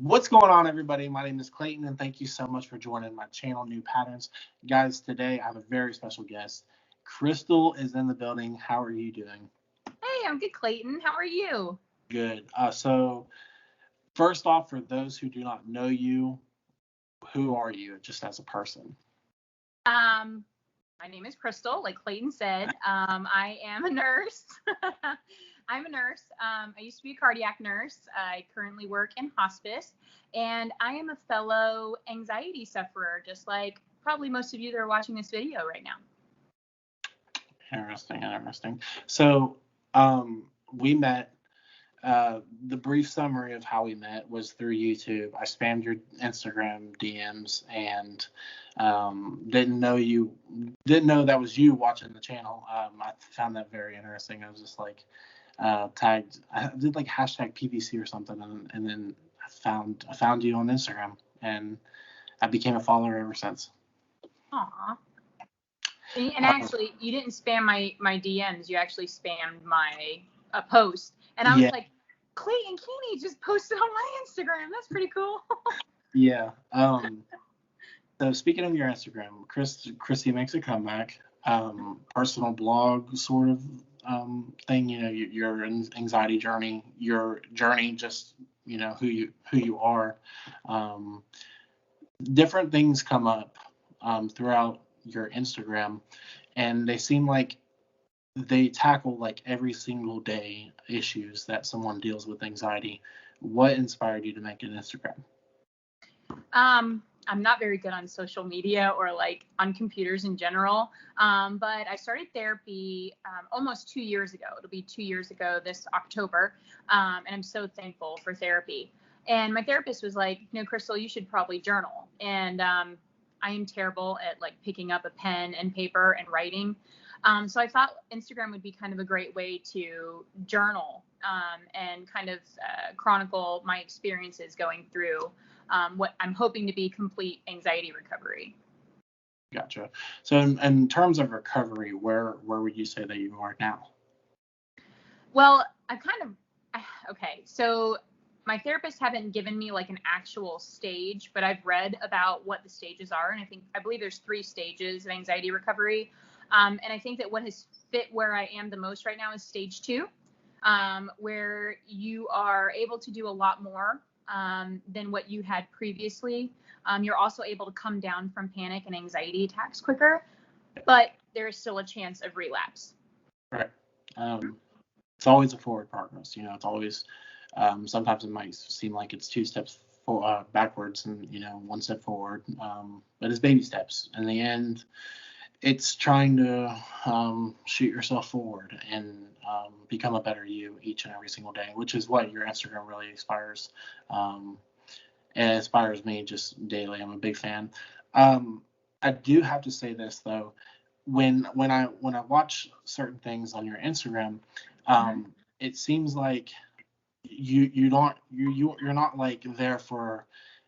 What's going on, everybody? My name is Clayton, and thank you so much for joining my channel, New Patterns. Guys, today I have a very special guest. Crystal is in the building. How are you doing? Hey, I'm good, Clayton. How are you? Good. So first off, for those who do not know you, who are you just as a person? My name is Crystal, like Clayton said. I am a nurse. I'm a nurse. I used to be a cardiac nurse. I currently work in hospice, and I am a fellow anxiety sufferer, just like probably most of you that are watching this video right now. Interesting. So we met. The brief summary of how we met was through YouTube. I spammed your Instagram DMs and didn't know that was you watching the channel. I found that very interesting. I was just like tagged. I did like hashtag PVC or something, and then I found you on Instagram, and I became a follower ever since. Aw. And actually, you didn't spam my DMs. You actually spammed a post. And I was like, Clayton Keeney just posted on my Instagram. That's pretty cool. Yeah. So speaking of your Instagram, Chrissy makes a comeback. Personal blog sort of thing. You know, your anxiety journey, just who you are. Different things come up throughout your Instagram, and they seem like they tackle like every single day issues that someone deals with anxiety. What inspired you to make an Instagram? I'm not very good on social media or like on computers in general. But I started therapy almost 2 years ago. It'll be 2 years ago this October. And I'm so thankful for therapy. And my therapist was like, Crystal, you should probably journal. And I am terrible at like picking up a pen and paper and writing. So I thought Instagram would be kind of a great way to journal and kind of chronicle my experiences going through what I'm hoping to be complete anxiety recovery. Gotcha. So in terms of recovery, where would you say that you are now? Well, okay. So my therapists haven't given me like an actual stage, but I've read about what the stages are. And I believe there's 3 stages of anxiety recovery. And I think that what has fit where I am the most right now is stage 2, where you are able to do a lot more than what you had previously. You're also able to come down from panic and anxiety attacks quicker, but there is still a chance of relapse. Right. It's always a forward progress. It's always, sometimes it might seem like it's 2 steps backwards and, 1 step forward. But it's baby steps. In the end, it's trying to shoot yourself forward and become a better you each and every single day, which is what your Instagram really inspires. And it inspires me just daily. I'm a big fan. I do have to say this though, when I watch certain things on your Instagram, it seems like you're not like there for,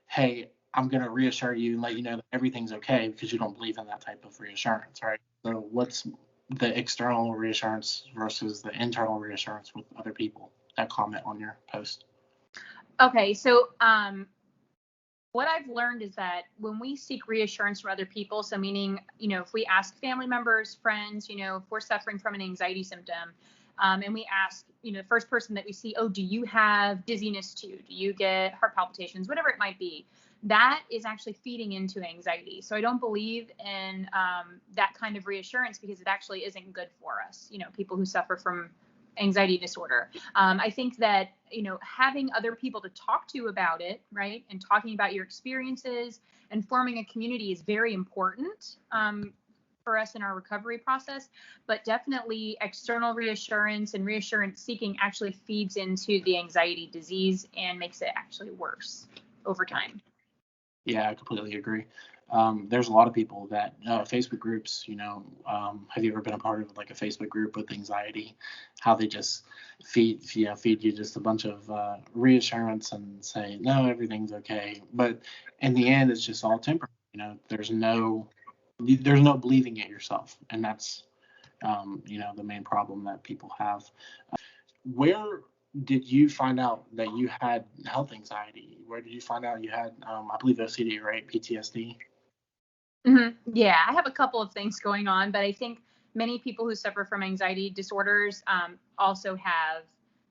hey, I'm going to reassure you and let you know that everything's okay, because you don't believe in that type of reassurance, right? So what's the external reassurance versus the internal reassurance with other people that comment on your post? Okay, so what I've learned is that when we seek reassurance from other people, so meaning, if we ask family members, friends, if we're suffering from an anxiety symptom, and we ask, the first person that we see, oh, do you have dizziness too? Do you get heart palpitations? Whatever it might be, that is actually feeding into anxiety. So I don't believe in that kind of reassurance, because it actually isn't good for us, people who suffer from anxiety disorder. I think that, having other people to talk to about it, right, and talking about your experiences and forming a community is very important for us in our recovery process. But definitely external reassurance and reassurance seeking actually feeds into the anxiety disease and makes it actually worse over time. Yeah, I completely agree. There's a lot of people that Facebook groups, have you ever been a part of like a Facebook group with anxiety? How they just feed you just a bunch of reassurance and say, no, everything's okay. But in the end, it's just all temporary. There's no believing it yourself. And that's, the main problem that people have. Where did you find out that you had health anxiety? Where did you find out you had, I believe OCD, right? PTSD? Yeah, I have a couple of things going on, but I think many people who suffer from anxiety disorders also have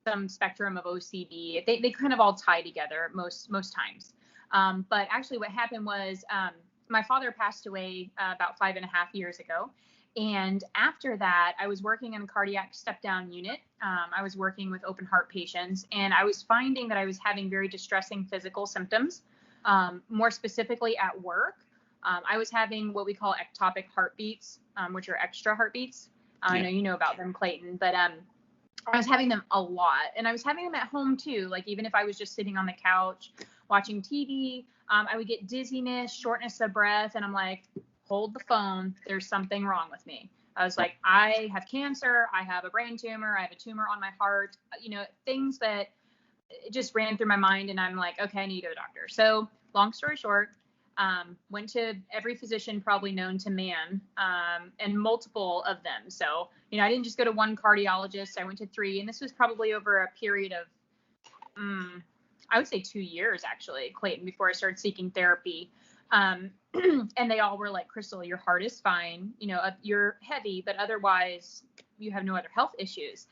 some spectrum of OCD. They kind of all tie together most times. But actually, what happened was my father passed away about 5.5 years ago. And after that, I was working in a cardiac step-down unit. I was working with open heart patients, and I was finding that I was having very distressing physical symptoms, more specifically at work. I was having what we call ectopic heartbeats, which are extra heartbeats. I know you know about them, Clayton, but I was having them a lot, and I was having them at home too. Like even if I was just sitting on the couch watching TV, I would get dizziness, shortness of breath, and I'm like, hold the phone. There's something wrong with me. I was like, I have cancer. I have a brain tumor. I have a tumor on my heart. Things that just ran through my mind, and I'm like, okay, I need to go to the doctor. So long story short, went to every physician probably known to man, and multiple of them. So, I didn't just go to one cardiologist. I went to 3, and this was probably over a period of, I would say 2 years actually, Clayton, before I started seeking therapy. And they all were like, Crystal, your heart is fine. You're heavy, but otherwise you have no other health issues.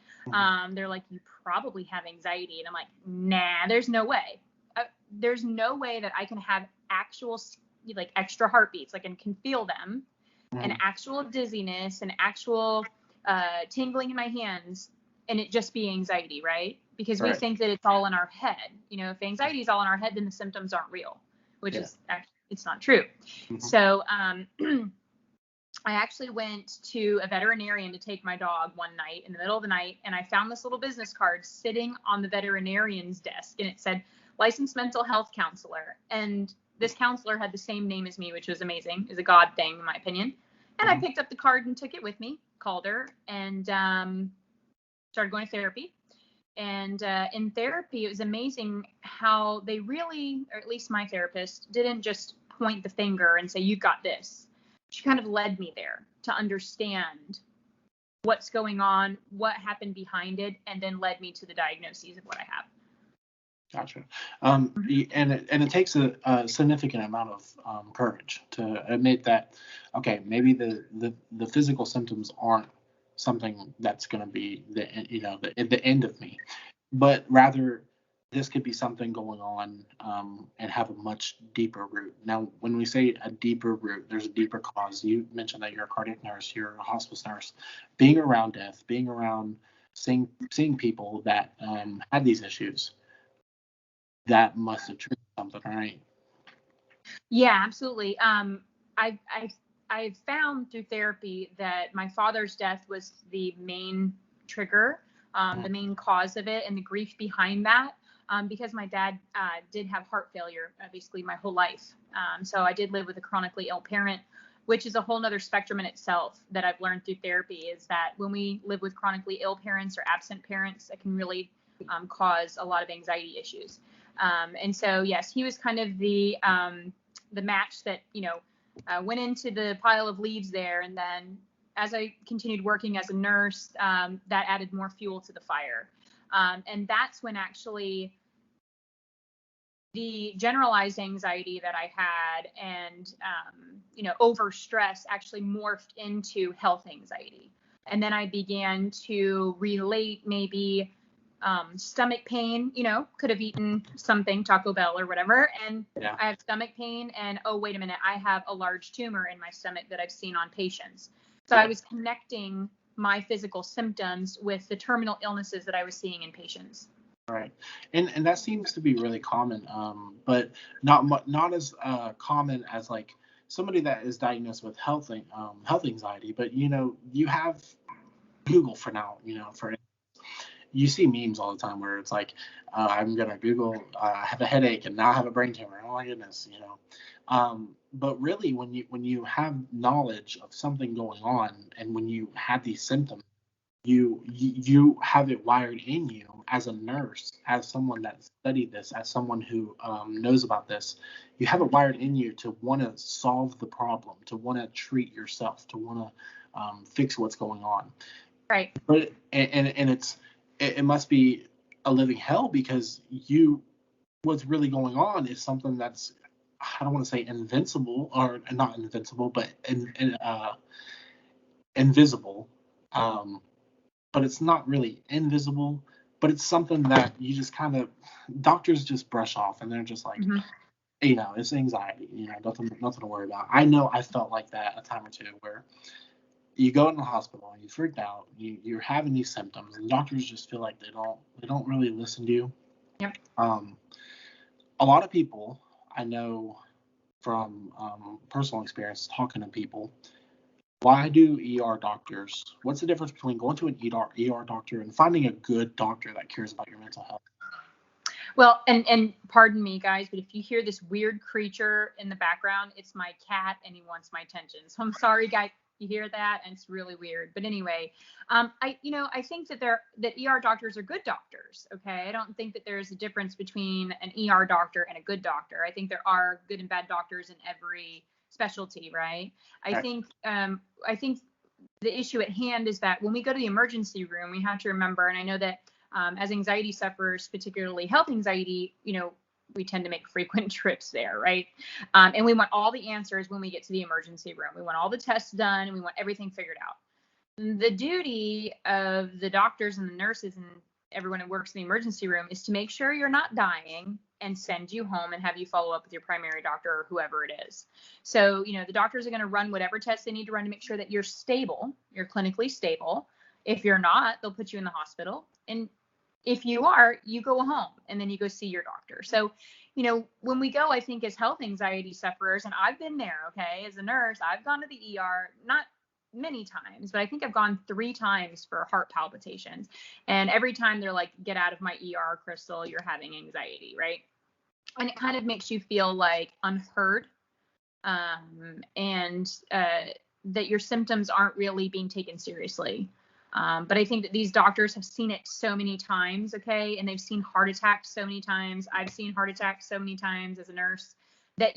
They're like, you probably have anxiety. And I'm like, nah, there's no way. There's no way that I can have actual like extra heartbeats, like, and can feel them, and actual dizziness and actual tingling in my hands, and it just be anxiety, right? Because we think that it's all in our head. If anxiety is all in our head, then the symptoms aren't real, which is actually, it's not true. So I actually went to a veterinarian to take my dog one night in the middle of the night, and I found this little business card sitting on the veterinarian's desk, and it said licensed mental health counselor. And this counselor had the same name as me, which was amazing. Is a God thing, in my opinion. And I picked up the card and took it with me, called her, and started going to therapy. And in therapy, it was amazing how they really, or at least my therapist, didn't just point the finger and say, you've got this. She kind of led me there to understand what's going on, what happened behind it, and then led me to the diagnoses of what I have. Gotcha. And it takes a significant amount of courage to admit that, okay, maybe the physical symptoms aren't something that's going to be the end of me, but rather this could be something going on and have a much deeper root. Now, when we say a deeper root, there's a deeper cause. You mentioned that you're a cardiac nurse, you're a hospice nurse. Being around death, being around seeing people that had these issues, that must have triggered something, right? Yeah, absolutely. I've found through therapy that my father's death was the main trigger, the main cause of it, and the grief behind that. Because my dad did have heart failure basically my whole life. So I did live with a chronically ill parent, which is a whole nother spectrum in itself that I've learned through therapy, is that when we live with chronically ill parents or absent parents, that can really cause a lot of anxiety issues. And so, yes, he was kind of the match that, went into the pile of leaves there. And then as I continued working as a nurse, that added more fuel to the fire. And that's when actually the generalized anxiety that I had and, over stress actually morphed into health anxiety. And then I began to relate maybe stomach pain, could have eaten something, Taco Bell or whatever. And I have stomach pain, and, oh, wait a minute, I have a large tumor in my stomach that I've seen on patients. So I was connecting my physical symptoms with the terminal illnesses that I was seeing in patients. Right, and that seems to be really common, but not as common as like somebody that is diagnosed with health anxiety. But you have Google for now. You see memes all the time where it's like, I'm gonna Google, I have a headache and now I have a brain tumor. Oh my goodness, But really, when you have knowledge of something going on, and when you have these symptoms, you have it wired in you as a nurse, as someone that studied this, as someone who knows about this. You have it wired in you to want to solve the problem, to want to treat yourself, to want to fix what's going on. Right. But and it must be a living hell, because what's really going on is something that's, I don't want to say invincible, or not invincible, but invisible. Um, but it's not really invisible, but it's something that you just kind of, doctors just brush off, and they're just like, Mm-hmm. it's anxiety, nothing to worry about. I know I felt like that a time or two, where you go in the hospital and you freaked out, you're having these symptoms, and doctors just feel like they don't really listen to you. Yep. A lot of people I know from personal experience talking to people, why do ER doctors, what's the difference between going to an ER doctor and finding a good doctor that cares about your mental health? Well, and pardon me, guys, but if you hear this weird creature in the background, it's my cat and he wants my attention. So I'm sorry, guys, you hear that, and it's really weird. But anyway, I think that ER doctors are good doctors. Okay, I don't think that there's a difference between an ER doctor and a good doctor. I think there are good and bad doctors in every specialty, right? I think the issue at hand is that when we go to the emergency room, we have to remember, and I know that as anxiety sufferers, particularly health anxiety, we tend to make frequent trips there, right? And we want all the answers when we get to the emergency room. We want all the tests done, and we want everything figured out. The duty of the doctors and the nurses and everyone who works in the emergency room is to make sure you're not dying and send you home and have you follow up with your primary doctor or whoever it is. So, the doctors are going to run whatever tests they need to run to make sure that you're stable, you're clinically stable. If you're not, they'll put you in the hospital. And if you are, you go home and then you go see your doctor. So, when we go, I think as health anxiety sufferers, and I've been there, okay, as a nurse, I've gone to the ER, not many times, but I think I've gone 3 times for heart palpitations. And every time they're like, get out of my ER, Crystal, you're having anxiety, right? And it kind of makes you feel like unheard, and that your symptoms aren't really being taken seriously. But I think that these doctors have seen it so many times, okay, and they've seen heart attacks so many times. I've seen heart attacks so many times as a nurse that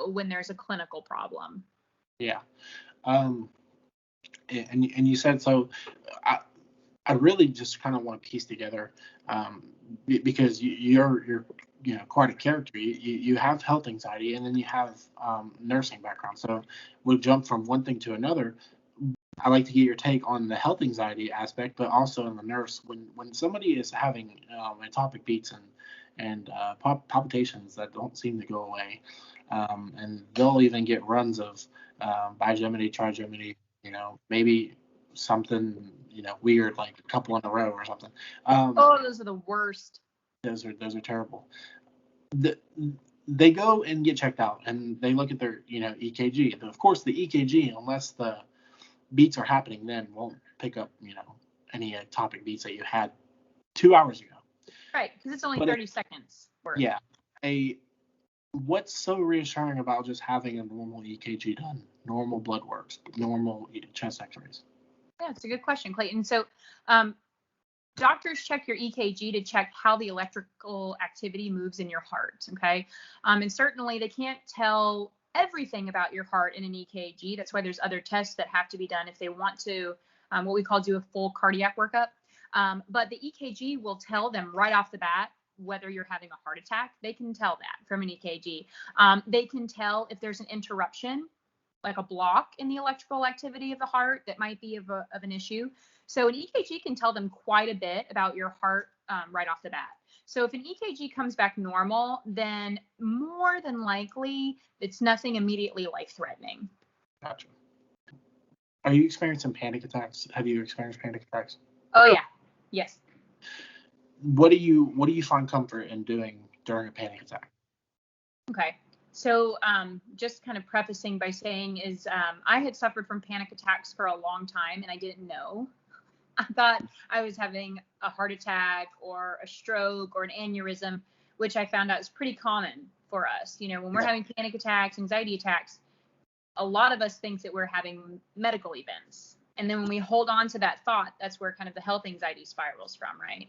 when there's a clinical problem. Yeah. And you said so. I really just kind of want to piece together, because you're quite a character. You have health anxiety, and then you have nursing background. So we'll jump from one thing to another. I like to get your take on the health anxiety aspect, but also in the nurse. When somebody is having ectopic beats and palpitations that don't seem to go away, and they'll even get runs of bigeminy, trigeminy, maybe something weird, like a couple in a row or something. Those are the worst. Those are terrible. They go and get checked out, and they look at their EKG. Of course, the EKG, unless the beats are happening, then won't pick up any ectopic beats that you had 2 hours ago. Right, because it's only 30 seconds worth. Yeah. What's so reassuring about just having a normal EKG done, normal blood works, normal chest X-rays? Yeah, it's a good question, Clayton. So, doctors check your EKG to check how the electrical activity moves in your heart. Okay, and certainly they can't tell everything about your heart in an EKG. That's why there's other tests that have to be done if they want to, what we call do a full cardiac workup. But the EKG will tell them right off the bat whether you're having a heart attack. They can tell that from an EKG. They can tell if there's an interruption, like a block in the electrical activity of the heart that might be of an issue. So an EKG can tell them quite a bit about your heart right off the bat. So if an EKG comes back normal, then more than likely it's nothing immediately life-threatening. Gotcha. Are you experiencing panic attacks? Have you experienced panic attacks? Oh yeah. Yes. What do you find comfort in doing during a panic attack? Okay. So just kind of prefacing by saying is I had suffered from panic attacks for a long time, and I didn't know. I thought I was having a heart attack or a stroke or an aneurysm, which I found out is pretty common for us. When we're having panic attacks, anxiety attacks, a lot of us think that we're having medical events. And then when we hold on to that thought, that's where kind of the health anxiety spirals from, right?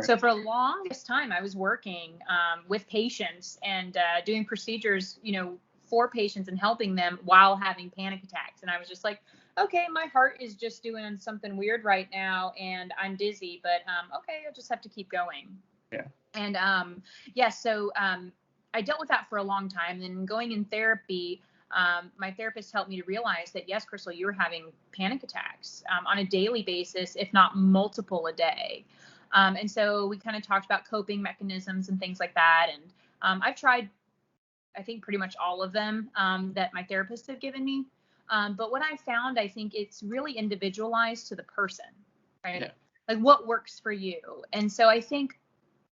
So for the longest time, I was working with patients and doing procedures, for patients and helping them while having panic attacks. And I was just like, okay, my heart is just doing something weird right now and I'm dizzy, but okay, I'll just have to keep going. Yeah. And so I dealt with that for a long time. And going in therapy, my therapist helped me to realize that, yes, Crystal, you were having panic attacks on a daily basis, if not multiple a day. And so we kind of talked about coping mechanisms and things like that. And I've tried, I think, pretty much all of them that my therapists have given me. But what I found, I think it's really individualized to the person, right? Yeah. Like what works for you. And so I think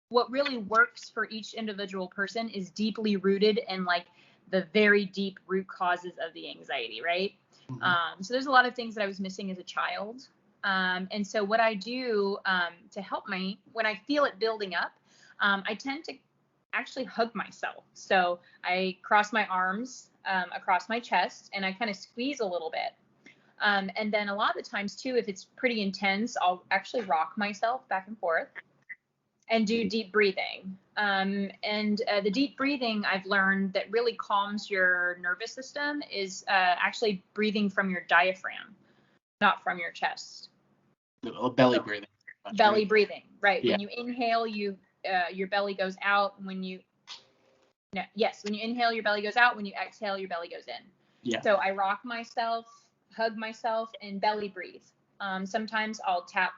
what really works for each individual person is deeply rooted in like the very deep root causes of the anxiety, right? Mm-hmm. So there's a lot of things that I was missing as a child. And so what I do to help me when I feel it building up, I tend to actually hug myself. So I cross my arms across my chest and I kind of squeeze a little bit. And then a lot of the times too, if it's pretty intense, I'll actually rock myself back and forth and do deep breathing. And the deep breathing I've learned that really calms your nervous system is actually breathing from your diaphragm, not from your chest. Belly So, breathing. belly Right? breathing, right? Yeah. When you inhale, your belly goes out. When you inhale, your belly goes out. When you exhale, your belly goes in. Yeah. So I rock myself, hug myself, and belly breathe. Sometimes I'll tap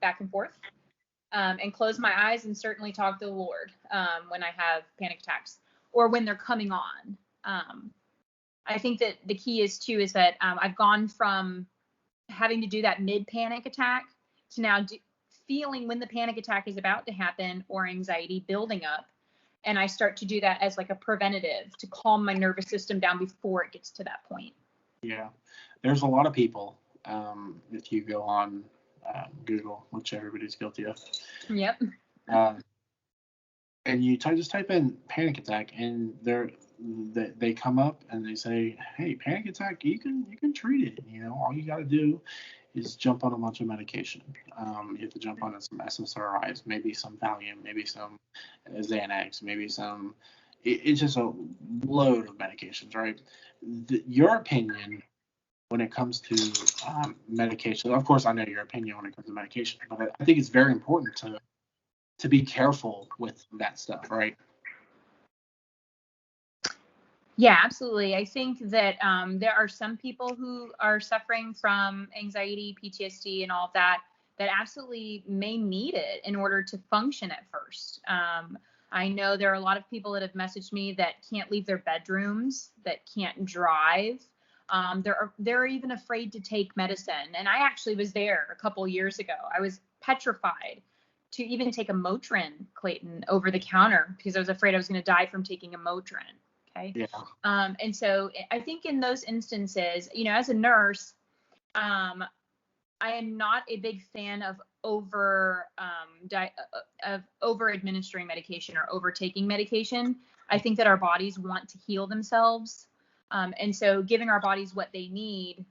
back and forth. And close my eyes and certainly talk to the Lord when I have panic attacks or when they're coming on. I think that the key is that I've gone from having to do that mid panic attack to now feeling when the panic attack is about to happen or anxiety building up. And I start to do that as like a preventative to calm my nervous system down before it gets to that point. Yeah. There's a lot of people, if you go on Google, which everybody's guilty of. Yep. And you just type in panic attack, and they come up and they say, "Hey, panic attack, you can treat it. All you got to do is jump on a bunch of medication. You have to jump on some SSRIs, maybe some Valium, maybe some Xanax, maybe some. It's just a load of medications, right? Your opinion when it comes to medication. Of course, I know your opinion when it comes to medication, but I think it's very important to be careful with that stuff, right? Yeah, absolutely. I think that there are some people who are suffering from anxiety, PTSD, and all of that absolutely may need it in order to function at first. I know there are a lot of people that have messaged me that can't leave their bedrooms, that can't drive. They're even afraid to take medicine. And I actually was there a couple years ago. I was petrified to even take a Motrin, Clayton, over the counter because I was afraid I was going to die from taking a Motrin. Okay. Yeah. And so I think in those instances, as a nurse, I am not a big fan of over administering medication or overtaking medication. I think that our bodies want to heal themselves. And so giving our bodies what they need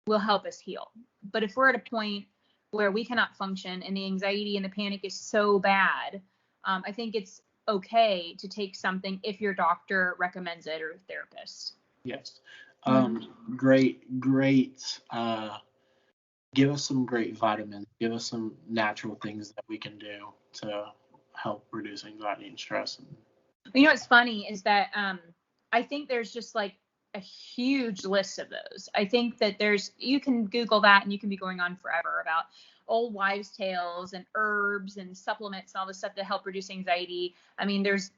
will help us heal. But if we're at a point where we cannot function and the anxiety and the panic is so bad, I think it's okay to take something if your doctor recommends it or a therapist. Yes. Great. Give us some great vitamins. Give us some natural things that we can do to help reduce anxiety and stress. What's funny is that I think there's just like a huge list of those. I think that you can Google that and you can be going on forever about old wives' tales and herbs and supplements and all this stuff to help reduce anxiety. I mean, there's,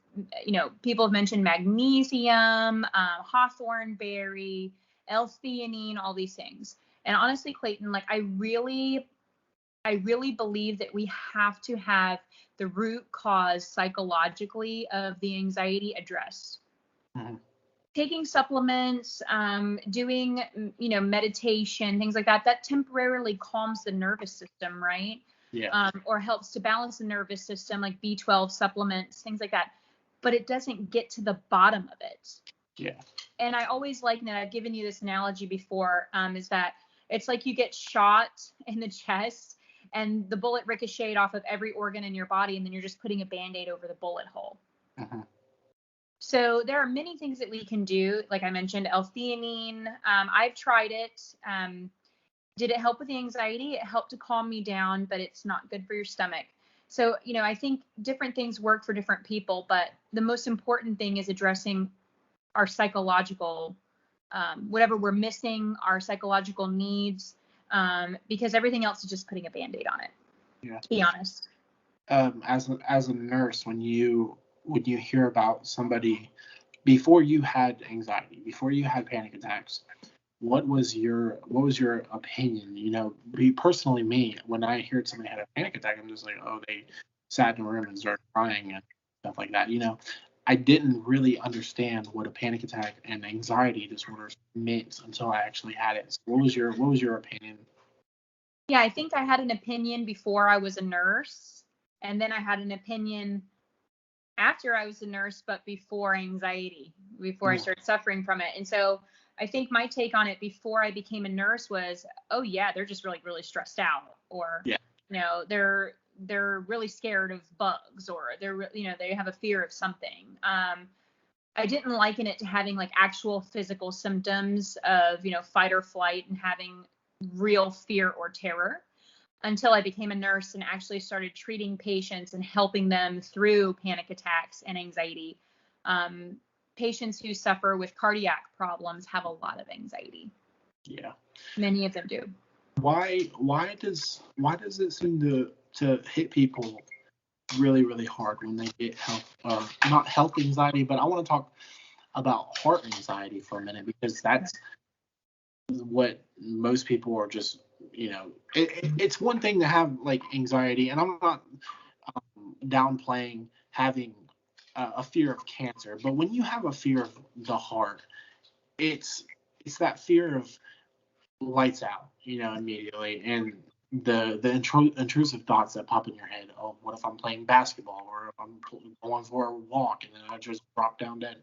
people have mentioned magnesium, hawthorn berry, L-theanine, all these things. And honestly, Clayton, like I really believe that we have to have the root cause psychologically of the anxiety addressed. Mm-hmm. Taking supplements, doing, meditation, things like that temporarily calms the nervous system, right? Yeah. Or helps to balance the nervous system, like B12 supplements, things like that. But it doesn't get to the bottom of it. Yeah. And I always like, and I've given you this analogy before, is that it's like you get shot in the chest and the bullet ricocheted off of every organ in your body, and then you're just putting a Band-Aid over the bullet hole. Mm-hmm. So there are many things that we can do. Like I mentioned, L-theanine. I've tried it. Did it help with the anxiety? It helped to calm me down, but it's not good for your stomach. So, I think different things work for different people, but the most important thing is addressing our psychological, whatever we're missing, our psychological needs, because everything else is just putting a Band-Aid on it, Yeah. to be honest. As a nurse, when you hear about somebody before you had anxiety, before you had panic attacks, what was your opinion? Personally, me, when I heard somebody had a panic attack, I'm just like, oh, they sat in a room and started crying and stuff like that. I didn't really understand what a panic attack and anxiety disorders meant until I actually had it. So what was your opinion? Yeah, I think I had an opinion before I was a nurse, and then I had an opinion after I was a nurse, but before anxiety, before I started suffering from it. And so I think my take on it before I became a nurse was, oh yeah, they're just really, really stressed out, or Yeah. they're really scared of bugs, or they have a fear of something. I didn't liken it to having like actual physical symptoms of, fight or flight and having real fear or terror until I became a nurse and actually started treating patients and helping them through panic attacks and anxiety. Patients who suffer with cardiac problems have a lot of anxiety. Yeah. Many of them do. Why does it seem to hit people really, really hard when they get not health anxiety, but I want to talk about heart anxiety for a minute, because that's what most people are just, it's one thing to have like anxiety, and I'm not downplaying having a fear of cancer, but when you have a fear of the heart, it's that fear of lights out, immediately, and the intrusive thoughts that pop in your head. Oh, what if I'm playing basketball, or if I'm going for a walk and then I just drop down dead?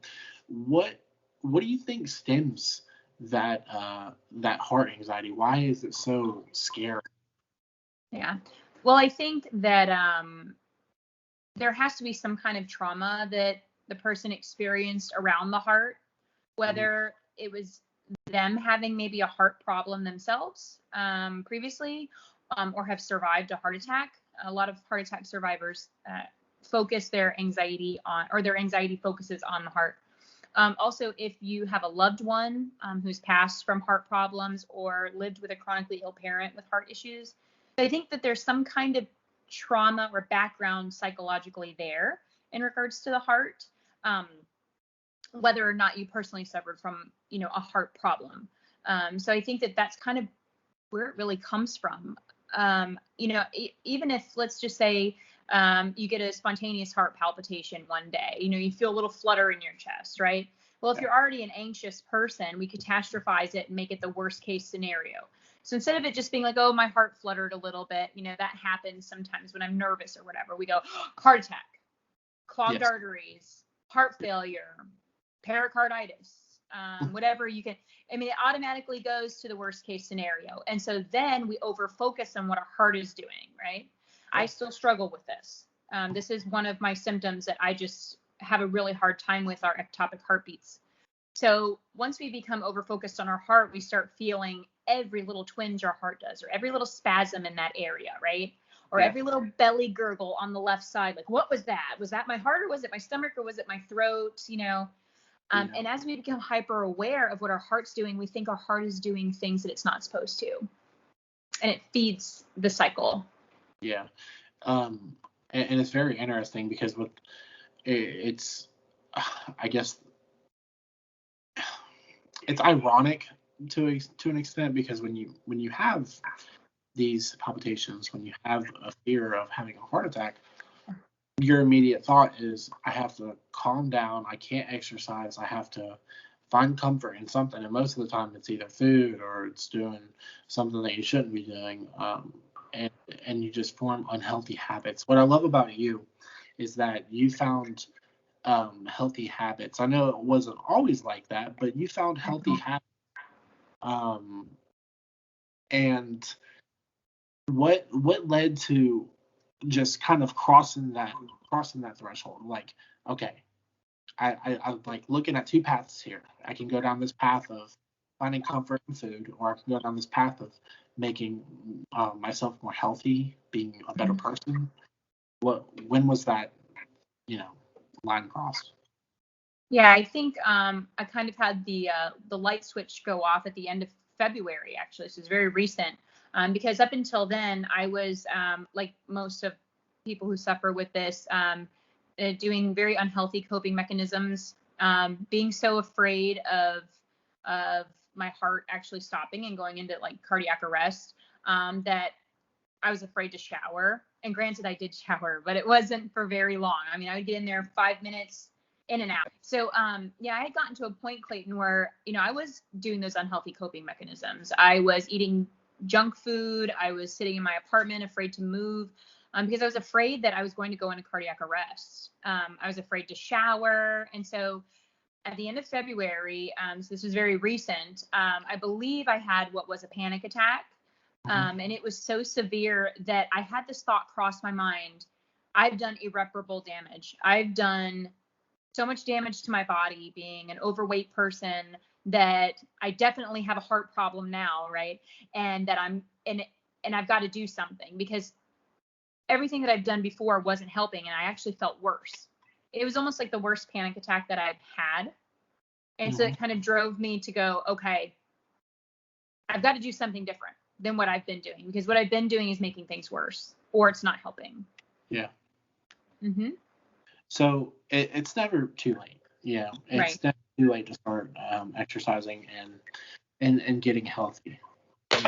What do you think stems that heart anxiety? Why is it so scary? Yeah. Well, I think that there has to be some kind of trauma that the person experienced around the heart, whether it was them having maybe a heart problem themselves previously, or have survived a heart attack. A lot of heart attack survivors focus their anxiety on, or their anxiety focuses on the heart. Also, if you have a loved one who's passed from heart problems or lived with a chronically ill parent with heart issues, I think that there's some kind of trauma or background psychologically there in regards to the heart, whether or not you personally suffered from, a heart problem. So I think that that's kind of where it really comes from. Even if, let's just say, you get a spontaneous heart palpitation one day, you feel a little flutter in your chest, right? Well, if you're already an anxious person, we catastrophize it and make it the worst case scenario. So instead of it just being like, oh, my heart fluttered a little bit, that happens sometimes when I'm nervous or whatever, we go, heart attack, clogged arteries, heart failure, pericarditis, whatever you can. I mean, it automatically goes to the worst case scenario. And so then we over focus on what our heart is doing, right? I still struggle with this. This is one of my symptoms that I just have a really hard time with, our ectopic heartbeats. So once we become over focused on our heart, we start feeling every little twinge our heart does, or every little spasm in that area, right? Or every little belly gurgle on the left side. Like, what was that? Was that my heart, or was it my stomach, or was it my throat? And as we become hyper aware of what our heart's doing, we think our heart is doing things that it's not supposed to. And it feeds the cycle. Yeah. And it's very interesting because it's, I guess, it's ironic to an extent, because when you have these palpitations, when you have a fear of having a heart attack, your immediate thought is, I have to calm down, I can't exercise, I have to find comfort in something. And most of the time it's either food or it's doing something that you shouldn't be doing, and you just form unhealthy habits. What I love about you is that you found healthy habits. I know it wasn't always like that, but you found healthy habits. And what led to just kind of crossing that threshold? Like, okay, I'm like looking at two paths here. I can go down this path of finding comfort in food, or I can go down this path of making myself more healthy, being a better person. when was that, line crossed? Yeah, I think I kind of had the light switch go off at the end of February, actually. So it's very recent. Because up until then, I was like most of people who suffer with this, doing very unhealthy coping mechanisms, being so afraid of my heart actually stopping and going into like cardiac arrest, that I was afraid to shower. And granted, I did shower, but it wasn't for very long. I mean, I would get in there 5 minutes, in and out. So, yeah, I had gotten to a point, Clayton, where, I was doing those unhealthy coping mechanisms. I was eating junk food. I was sitting in my apartment, afraid to move, because I was afraid that I was going to go into cardiac arrest. I was afraid to shower. And so at the end of February, so this was very recent, I believe I had what was a panic attack. And it was so severe that I had this thought cross my mind. I've done irreparable damage. I've done so much damage to my body being an overweight person that I definitely have a heart problem now, right? And that and I've got to do something, because everything that I've done before wasn't helping, and I actually felt worse. It was almost like the worst panic attack that I've had. And so it kind of drove me to go, okay, I've got to do something different than what I've been doing, because what I've been doing is making things worse, or it's not helping. Yeah. Mm-hmm. So it's never too late. It's Right. never too late to start exercising and getting healthy.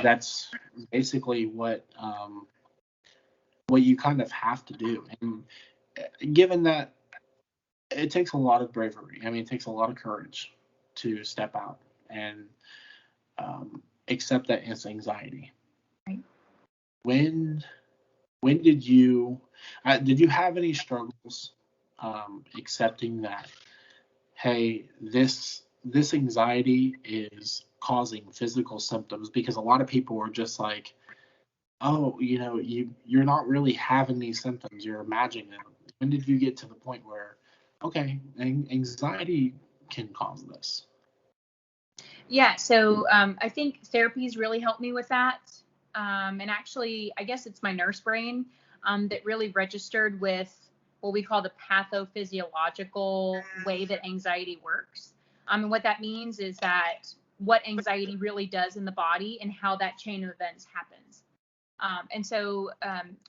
That's basically what you kind of have to do. And given that it takes a lot of bravery, I mean, it takes a lot of courage to step out and accept that it's anxiety. Right. When did you have any struggles accepting that, hey, this anxiety is causing physical symptoms? Because a lot of people are just like, oh, you're not really having these symptoms, you're imagining them. When did you get to the point where, okay, anxiety can cause this? Yeah. So I think therapy's really helped me with that. And actually, I guess it's my nurse brain that really registered with what we call the pathophysiological way that anxiety works. And what that means is that what anxiety really does in the body and how that chain of events happens. And so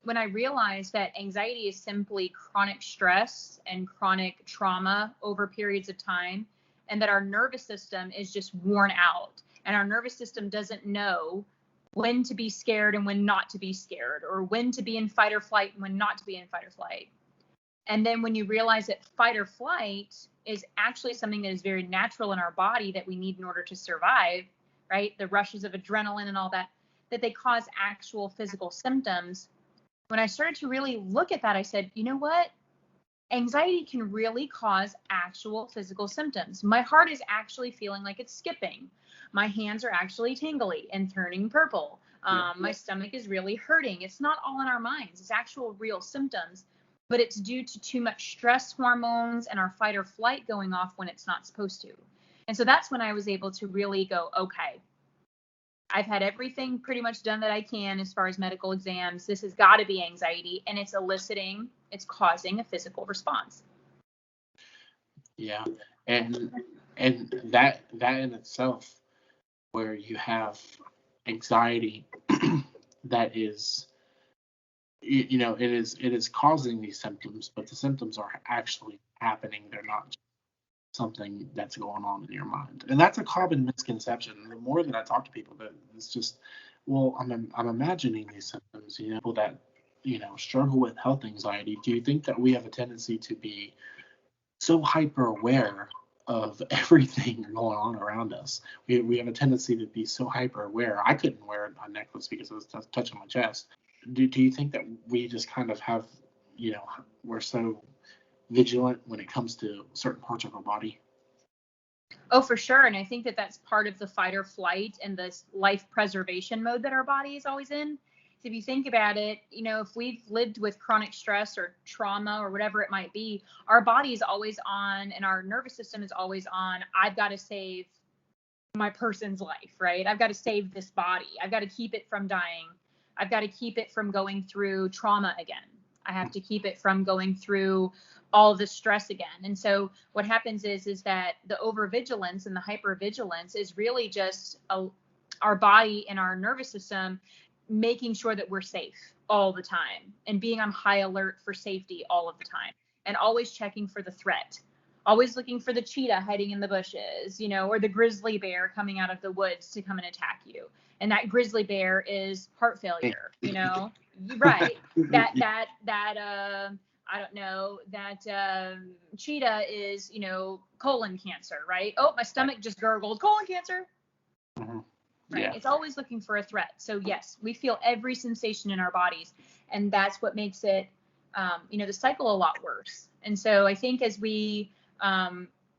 when I realized that anxiety is simply chronic stress and chronic trauma over periods of time, and that our nervous system is just worn out, and our nervous system doesn't know when to be scared and when not to be scared, or when to be in fight or flight and when not to be in fight or flight. And then when you realize that fight or flight is actually something that is very natural in our body that we need in order to survive, right? The rushes of adrenaline and all that, that they cause actual physical symptoms. When I started to really look at that, I said, you know what? Anxiety can really cause actual physical symptoms. My heart is actually feeling like it's skipping. My hands are actually tingly and turning purple. My stomach is really hurting. It's not all in our minds. It's actual real symptoms, but it's due to too much stress hormones and our fight or flight going off when it's not supposed to. And so that's when I was able to really go, okay, I've had everything pretty much done that I can as far as medical exams. This has got to be anxiety, and it's causing a physical response. Yeah. And that in itself, where you have anxiety that is, it is causing these symptoms, but the symptoms are actually happening. They're not just something that's going on in your mind. And that's a common misconception. The more that I talk to people, that it's just, well, I'm imagining these symptoms. People that struggle with health anxiety. Do you think that we have a tendency to be so hyper aware of everything going on around us? We have a tendency to be so hyper aware. I couldn't wear a necklace because it was touching my chest. Do you think that we just kind of have, we're so vigilant when it comes to certain parts of our body? Oh, for sure. And I think that that's part of the fight or flight and this life preservation mode that our body is always in. So if you think about it, if we've lived with chronic stress or trauma or whatever it might be, our body is always on and our nervous system is always on. I've got to save my person's life, right? I've got to save this body. I've got to keep it from dying. I've got to keep it from going through trauma again. I have to keep it from going through all the stress again. And so what happens is that the overvigilance and the hypervigilance is really just our body and our nervous system making sure that we're safe all the time and being on high alert for safety all of the time and always checking for the threat, always looking for the cheetah hiding in the bushes, or the grizzly bear coming out of the woods to come and attack you. And that grizzly bear is heart failure, right. I don't know, that cheetah is, colon cancer, right? Oh, my stomach just gurgled, colon cancer. Mm-hmm. Right. Yeah. It's always looking for a threat. So yes, we feel every sensation in our bodies, and that's what makes it, the cycle a lot worse. And so I think as we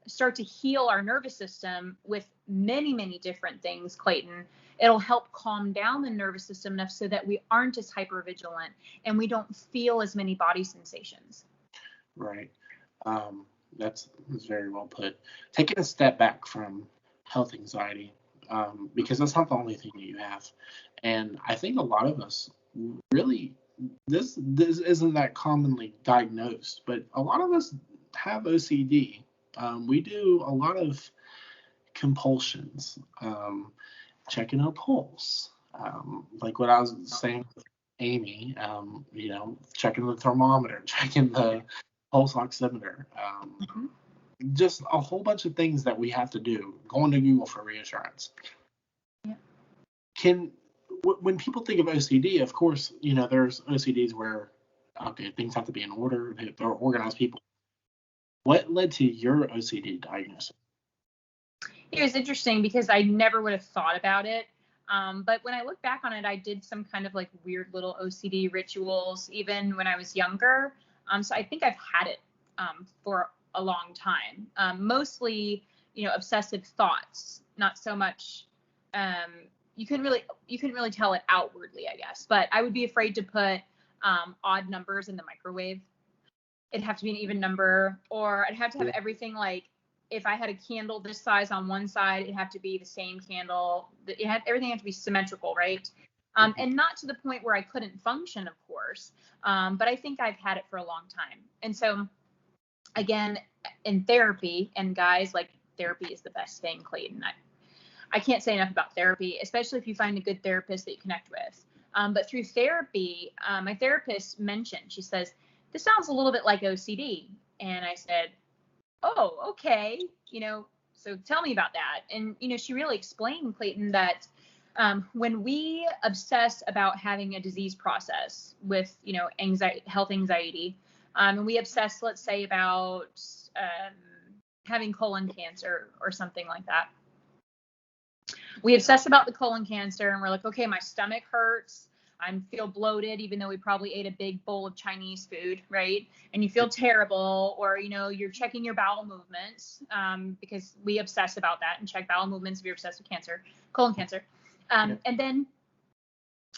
start to heal our nervous system with many, many different things, Clayton, it'll help calm down the nervous system enough so that we aren't as hypervigilant and we don't feel as many body sensations. Right. That's very well put. Taking a step back from health anxiety, because that's not the only thing that you have. And I think a lot of us really, this isn't that commonly diagnosed, but a lot of us have OCD. We do a lot of compulsions, checking our pulse, like what I was saying with Amy, checking the thermometer, checking the pulse oximeter, just a whole bunch of things that we have to do, going to Google for reassurance. Yeah. When people think of OCD, of course, there's OCDs where, okay, things have to be in order, they're organized people. What led to your OCD diagnosis? It was interesting because I never would have thought about it. But when I look back on it, I did some kind of like weird little OCD rituals, even when I was younger. So I think I've had it for a long time. Mostly, obsessive thoughts, not so much. You couldn't really tell it outwardly, I guess. But I would be afraid to put odd numbers in the microwave. It'd have to be an even number, or I'd have to have everything like, if I had a candle this size on one side, it'd have to be the same candle. Everything had to be symmetrical, right? And not to the point where I couldn't function, of course. But I think I've had it for a long time. And so, again, in therapy, and guys, like, therapy is the best thing, Clayton. I can't say enough about therapy, especially if you find a good therapist that you connect with. But through therapy, my therapist mentioned, she says, this sounds a little bit like OCD. And I said, oh, okay, so tell me about that. And, she really explained, Clayton, that when we obsess about having a disease process with, health anxiety, and we obsess, let's say, about having colon cancer or something like that. We obsess about the colon cancer and we're like, okay, my stomach hurts. I feel bloated, even though we probably ate a big bowl of Chinese food, right? And you feel terrible, or, you're checking your bowel movements, because we obsess about that and check bowel movements if you're obsessed with colon cancer. And then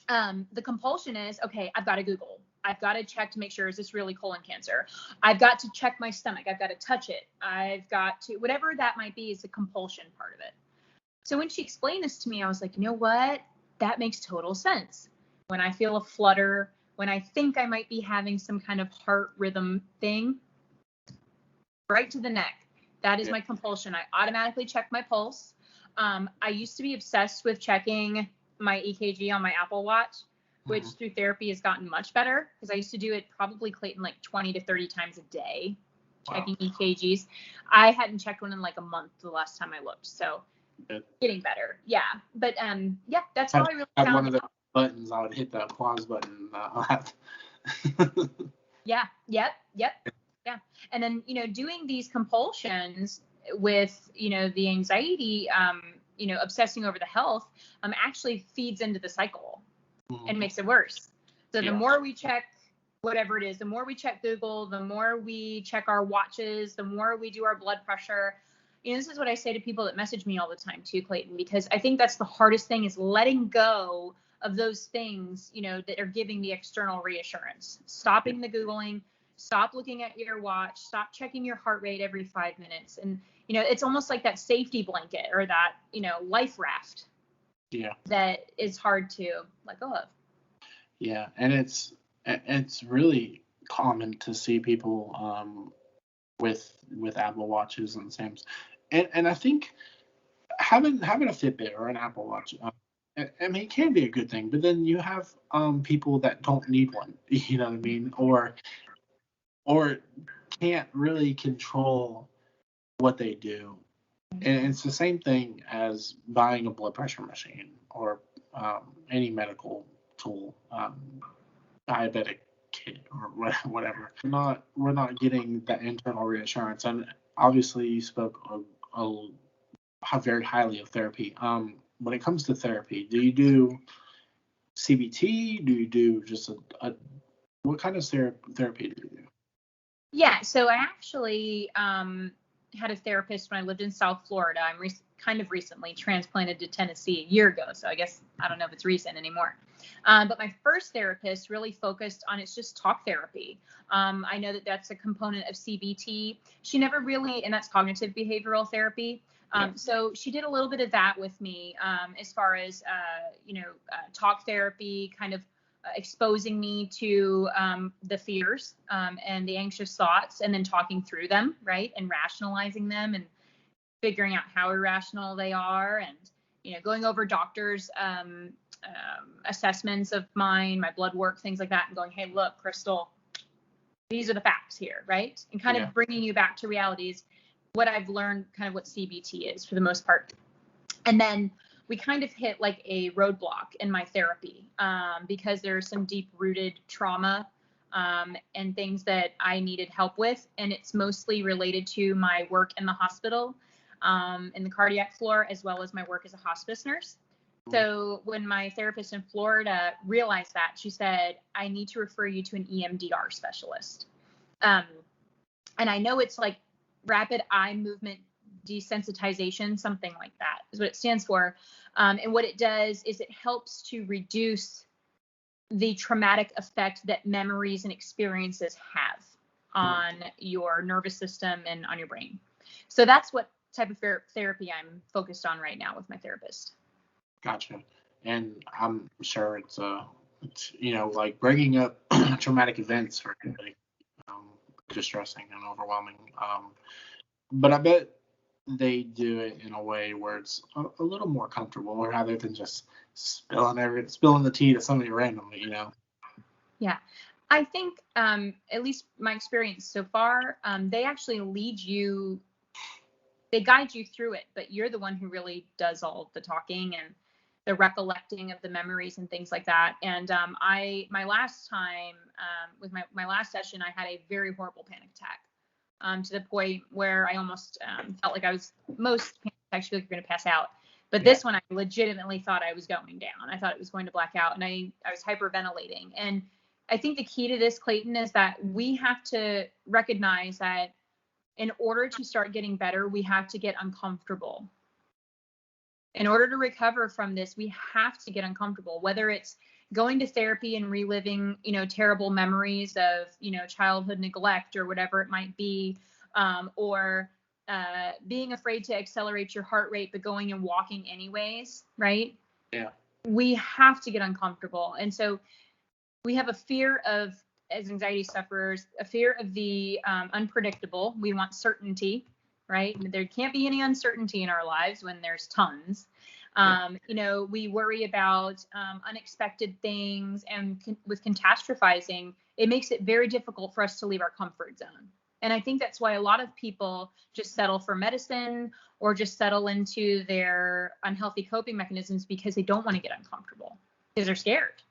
the compulsion is, okay, I've got to Google. I've got to check to make sure, is this really colon cancer? I've got to check my stomach. I've got to touch it. I've got to, whatever that might be, is the compulsion part of it. So when she explained this to me, I was like, you know what? That makes total sense. When I feel a flutter, when I think I might be having some kind of heart rhythm thing, right to the neck. That is my compulsion. I automatically check my pulse. I used to be obsessed with checking my EKG on my Apple Watch, which through therapy has gotten much better, because I used to do it probably, Clayton, like 20 to 30 times a day, checking EKGs. I hadn't checked one in like a month the last time I looked. So getting better. Yeah. But that's how I really found it. Buttons, I would hit the applause button. Yep. And then, doing these compulsions with, the anxiety, obsessing over the health, actually feeds into the cycle and makes it worse. So the more we check whatever it is, the more we check Google, the more we check our watches, the more we do our blood pressure. This is what I say to people that message me all the time too, Clayton, because I think that's the hardest thing, is letting go of those things, that are giving the external reassurance. Stopping the Googling, stop looking at your watch, stop checking your heart rate every 5 minutes. And, it's almost like that safety blanket, or that, life raft. Yeah. That is hard to let go of. Yeah. And it's really common to see people with Apple Watches and Sam's, and I think having a Fitbit or an Apple Watch, I mean, it can be a good thing, but then you have people that don't need one, you know what I mean, or can't really control what they do. And it's the same thing as buying a blood pressure machine or any medical tool, diabetic kit or whatever. We're not getting that internal reassurance. And obviously, you spoke very highly of therapy. When it comes to therapy, do you do CBT? Do you do just what kind of therapy do you do? Yeah, so I actually had a therapist when I lived in South Florida. I'm kind of recently transplanted to Tennessee a year ago, so I guess I don't know if it's recent anymore. But my first therapist really focused on it's just talk therapy. I know that that's a component of CBT. She never really, and that's cognitive behavioral therapy. So she did a little bit of that with me as far as, talk therapy, kind of exposing me to the fears and the anxious thoughts, and then talking through them, right, and rationalizing them and figuring out how irrational they are, and going over doctors' assessments of mine, my blood work, things like that, and going, hey, look, Crystal, these are the facts here, right, and kind of bringing you back to realities. What I've learned, kind of what CBT is for the most part, and then we kind of hit like a roadblock in my therapy because there's some deep-rooted trauma and things that I needed help with. And it's mostly related to my work in the hospital, in the cardiac floor, as well as my work as a hospice nurse. So when my therapist in Florida realized that, she said, I need to refer you to an EMDR specialist. And I know it's like rapid eye movement desensitization, something like that is what it stands for. And what it does is it helps to reduce the traumatic effect that memories and experiences have on your nervous system and on your brain. So that's what type of therapy I'm focused on right now with my therapist. Gotcha. And I'm sure it's like bringing up traumatic events for anybody, distressing and overwhelming. But I bet they do it in a way where it's a little more comfortable, rather than just spilling the tea to somebody randomly, Yeah, I think at least my experience so far, they actually they guide you through it, but you're the one who really does all the talking and the recollecting of the memories and things like that. And my last time with my last session, I had a very horrible panic attack. To the point where I almost felt like most panic attacks feel like you're going to pass out. But this one, I legitimately thought I was going down. I thought it was going to black out, and I was hyperventilating. And I think the key to this, Clayton, is that we have to recognize that in order to start getting better, we have to get uncomfortable. In order to recover from this, we have to get uncomfortable, whether it's going to therapy and reliving, terrible memories of, childhood neglect or whatever it might be, or being afraid to accelerate your heart rate, but going and walking anyways, right? Yeah. We have to get uncomfortable. And so we have a fear of, as anxiety sufferers, a fear of the unpredictable. We want certainty, right? There can't be any uncertainty in our lives when there's tons. We worry about unexpected things, and with catastrophizing, it makes it very difficult for us to leave our comfort zone. And I think that's why a lot of people just settle for medicine or just settle into their unhealthy coping mechanisms because they don't want to get uncomfortable, because they're scared.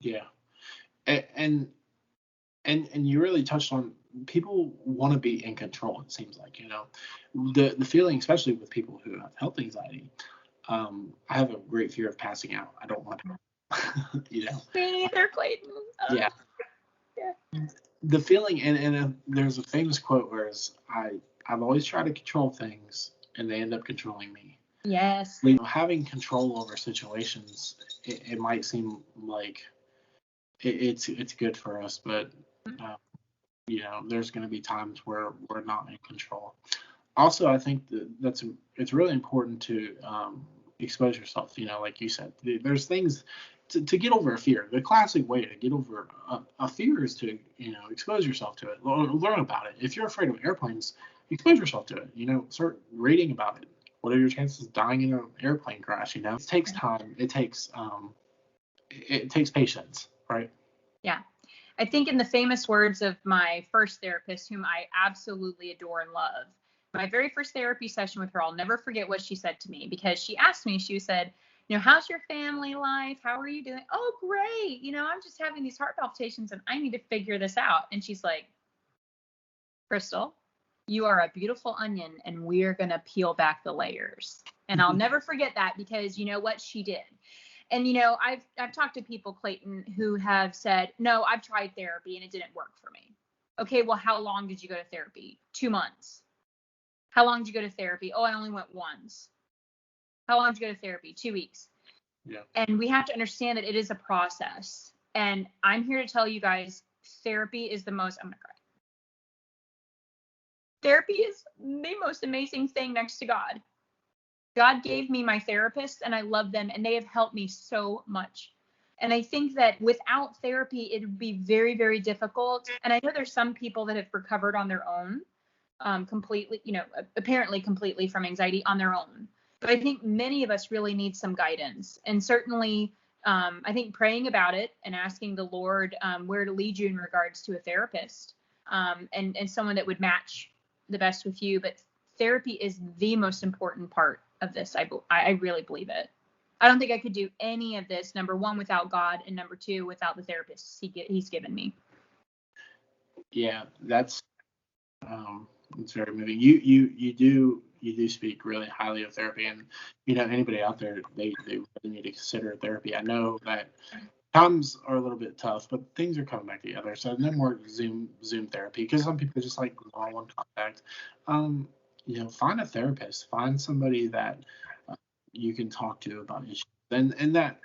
Yeah. And you really touched on, people want to be in control, it seems like, the feeling, especially with people who have health anxiety. I have a great fear of passing out. I don't want to, Me neither, Clayton. Yeah. The feeling, and there's a famous quote where I've always tried to control things, and they end up controlling me. Yes. Having control over situations, it might seem like it's good for us, but there's going to be times where we're not in control. Also, I think it's really important to expose yourself. Like you said, there's things to get over a fear. The classic way to get over a fear is to, expose yourself to it, learn about it. If you're afraid of airplanes, expose yourself to it. Start reading about it. What are your chances of dying in an airplane crash? It takes time. It takes patience, right? Yeah. I think in the famous words of my first therapist, whom I absolutely adore and love, my very first therapy session with her, I'll never forget what she said to me, because she asked me, she said, how's your family life? How are you doing? Oh, great. I'm just having these heart palpitations and I need to figure this out. And she's like, Crystal, you are a beautiful onion and we're going to peel back the layers. And I'll never forget that, because you know what she did. And, I've talked to people, Clayton, who have said, no, I've tried therapy and it didn't work for me. Okay, well, how long did you go to therapy? 2 months. How long did you go to therapy? Oh, I only went once. How long did you go to therapy? 2 weeks. Yeah. And we have to understand that it is a process. And I'm here to tell you guys, therapy is I'm going to cry. Therapy is the most amazing thing next to God. God gave me my therapists and I love them and they have helped me so much. And I think that without therapy, it would be very, very difficult. And I know there's some people that have recovered on their own, completely, apparently completely from anxiety on their own. But I think many of us really need some guidance. And certainly, I think praying about it and asking the Lord where to lead you in regards to a therapist and someone that would match the best with you. But therapy is the most important part of this. I really believe it. I don't think I could do any of this, number one, without God, and number two, without the therapists he's given me. Yeah, that's it's very moving. You do speak really highly of therapy, and anybody out there, they really need to consider therapy. I know that times are a little bit tough, but things are coming back together. So no more Zoom therapy, because some people just like one-on-one contact. Find a therapist, find somebody that you can talk to about issues, and that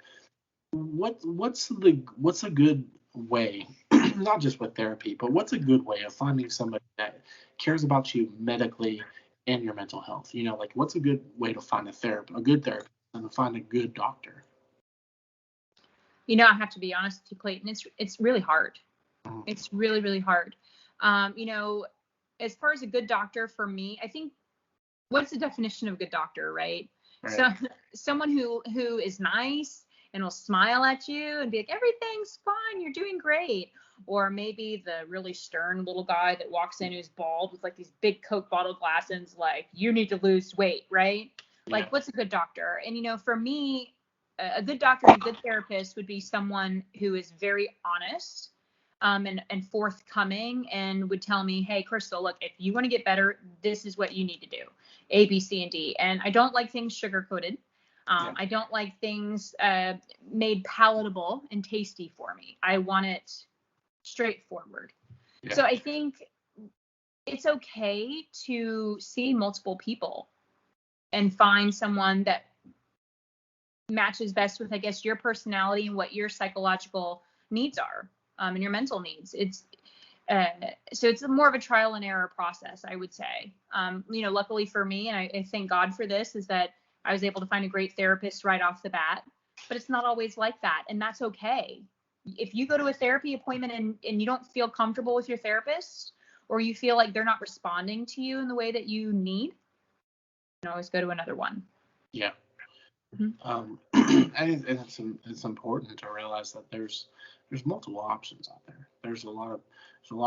what's a good way, not just with therapy, but what's a good way of finding somebody that cares about you medically and your mental health? Like, what's a good way to find a good therapist, and to find a good doctor? I have to be honest with you, Clayton, it's really hard. It's really, really hard. As far as a good doctor for me, I think, what's the definition of a good doctor, right? So someone who is nice and will smile at you and be like, everything's fine, you're doing great. Or maybe the really stern little guy that walks in who's bald with like these big Coke bottle glasses, like, you need to lose weight, right? Yeah. Like, what's a good doctor? And for me, a good doctor and a good therapist would be someone who is very honest and forthcoming, and would tell me, hey, Crystal, look, if you want to get better, this is what you need to do. A, B, C, and D. And I don't like things sugar-coated. I don't like things made palatable and tasty for me. I want it straightforward. Yeah. So I think it's okay to see multiple people and find someone that matches best with, I guess, your personality and what your psychological needs are, and your mental needs. So it's more of a trial and error process, I would say. Luckily for me, and I thank God for this, is that I was able to find a great therapist right off the bat. But it's not always like that, and that's okay. If you go to a therapy appointment and you don't feel comfortable with your therapist, or you feel like they're not responding to you in the way that you need, you can always go to another one. Yeah. Mm-hmm. And it's important to realize that there's multiple options out there. There's a lot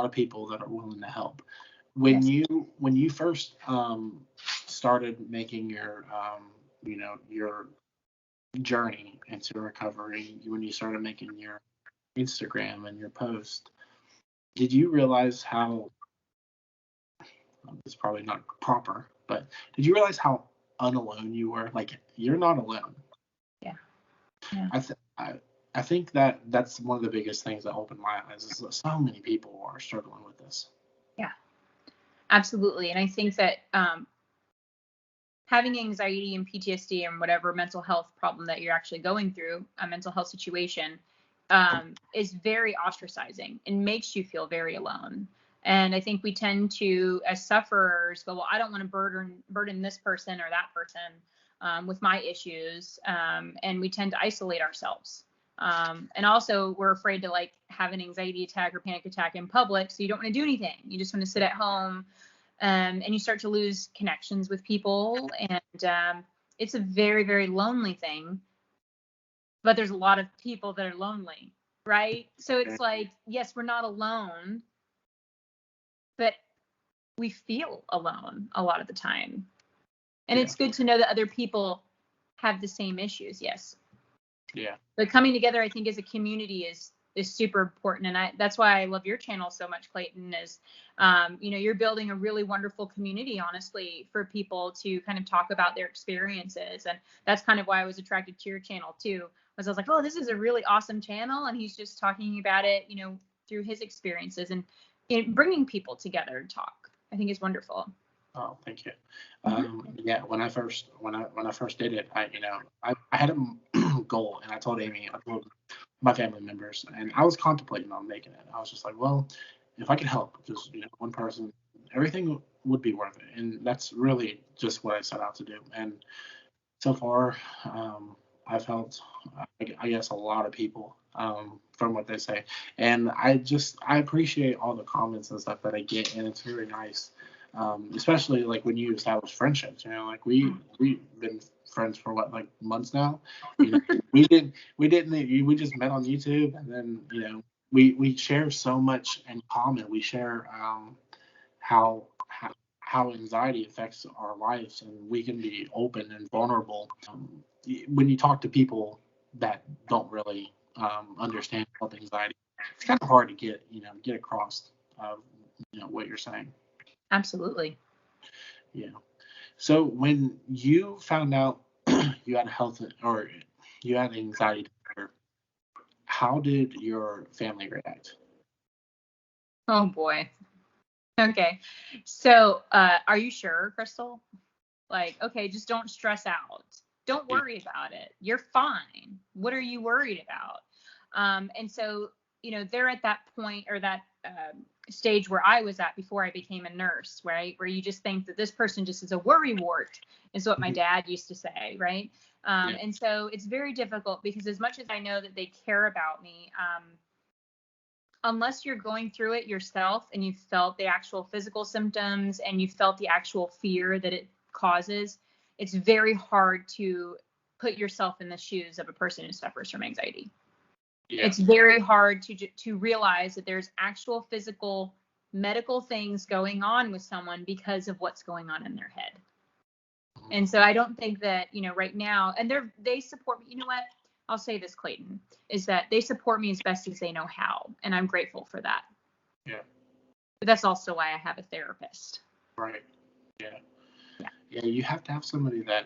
of people that are willing to help. When you first started making your your journey into recovery, when you started making your Instagram and your post, did you realize how, it's probably not proper, but did you realize how unalone you were? Like, you're not alone. Yeah. I think that's one of the biggest things that opened my eyes, is that so many people are struggling with this. Yeah, absolutely. And I think that having anxiety and PTSD and whatever mental health problem that you're actually going through, a mental health situation, is very ostracizing and makes you feel very alone. And I think we tend to, as sufferers, go, well, I don't want to burden this person or that person with my issues. And we tend to isolate ourselves. And also we're afraid to like have an anxiety attack or panic attack in public. So you don't want to do anything. You just want to sit at home. And you start to lose connections with people. And it's a very, very lonely thing. But there's a lot of people that are lonely, right? So it's like, yes, we're not alone, but we feel alone a lot of the time. And it's good to know that other people have the same issues. Yes. Yeah. But coming together, I think, as a community is super important. And that's why I love your channel so much, Clayton, is, you're building a really wonderful community, honestly, for people to kind of talk about their experiences. And that's kind of why I was attracted to your channel too, was I was like, oh, this is a really awesome channel. And he's just talking about it, through his experiences and bringing people together to talk, I think is wonderful. Oh, thank you. Yeah, when I first did it, I had a goal, and I told Amy, I told my family members, and I was contemplating on making it. I was just like, well, if I could help just one person, everything would be worth it, and that's really just what I set out to do. And so far, I've helped, I guess, a lot of people from what they say, and I appreciate all the comments and stuff that I get, and it's really nice. Especially like when you establish friendships, like we've been friends for what, like months now. We just met on YouTube, and then we share so much in common. We share how anxiety affects our lives, and we can be open and vulnerable. When you talk to people that don't really understand health anxiety, it's kind of hard to get across what you're saying. Absolutely. Yeah. So when you found out you had you had anxiety disorder, how did your family react? Oh boy. Okay. So, are you sure, Crystal? Like, okay, just don't stress out. Don't worry about it. You're fine. What are you worried about? And so, they're at that point, or that stage where I was at before I became a nurse, right? Where you just think that this person just is a worry wart, is what my dad used to say, right? And so it's very difficult, because as much as I know that they care about me, unless you're going through it yourself and you felt the actual physical symptoms and you felt the actual fear that it causes, it's very hard to put yourself in the shoes of a person who suffers from anxiety. Yeah. It's very hard to realize that there's actual physical medical things going on with someone because of what's going on in their head. And so I don't think that, right now, and they support me. You know what? I'll say this, Clayton, is that they support me as best as they know how. And I'm grateful for that. Yeah. But that's also why I have a therapist. Right. Yeah. Yeah. Yeah. You have to have somebody that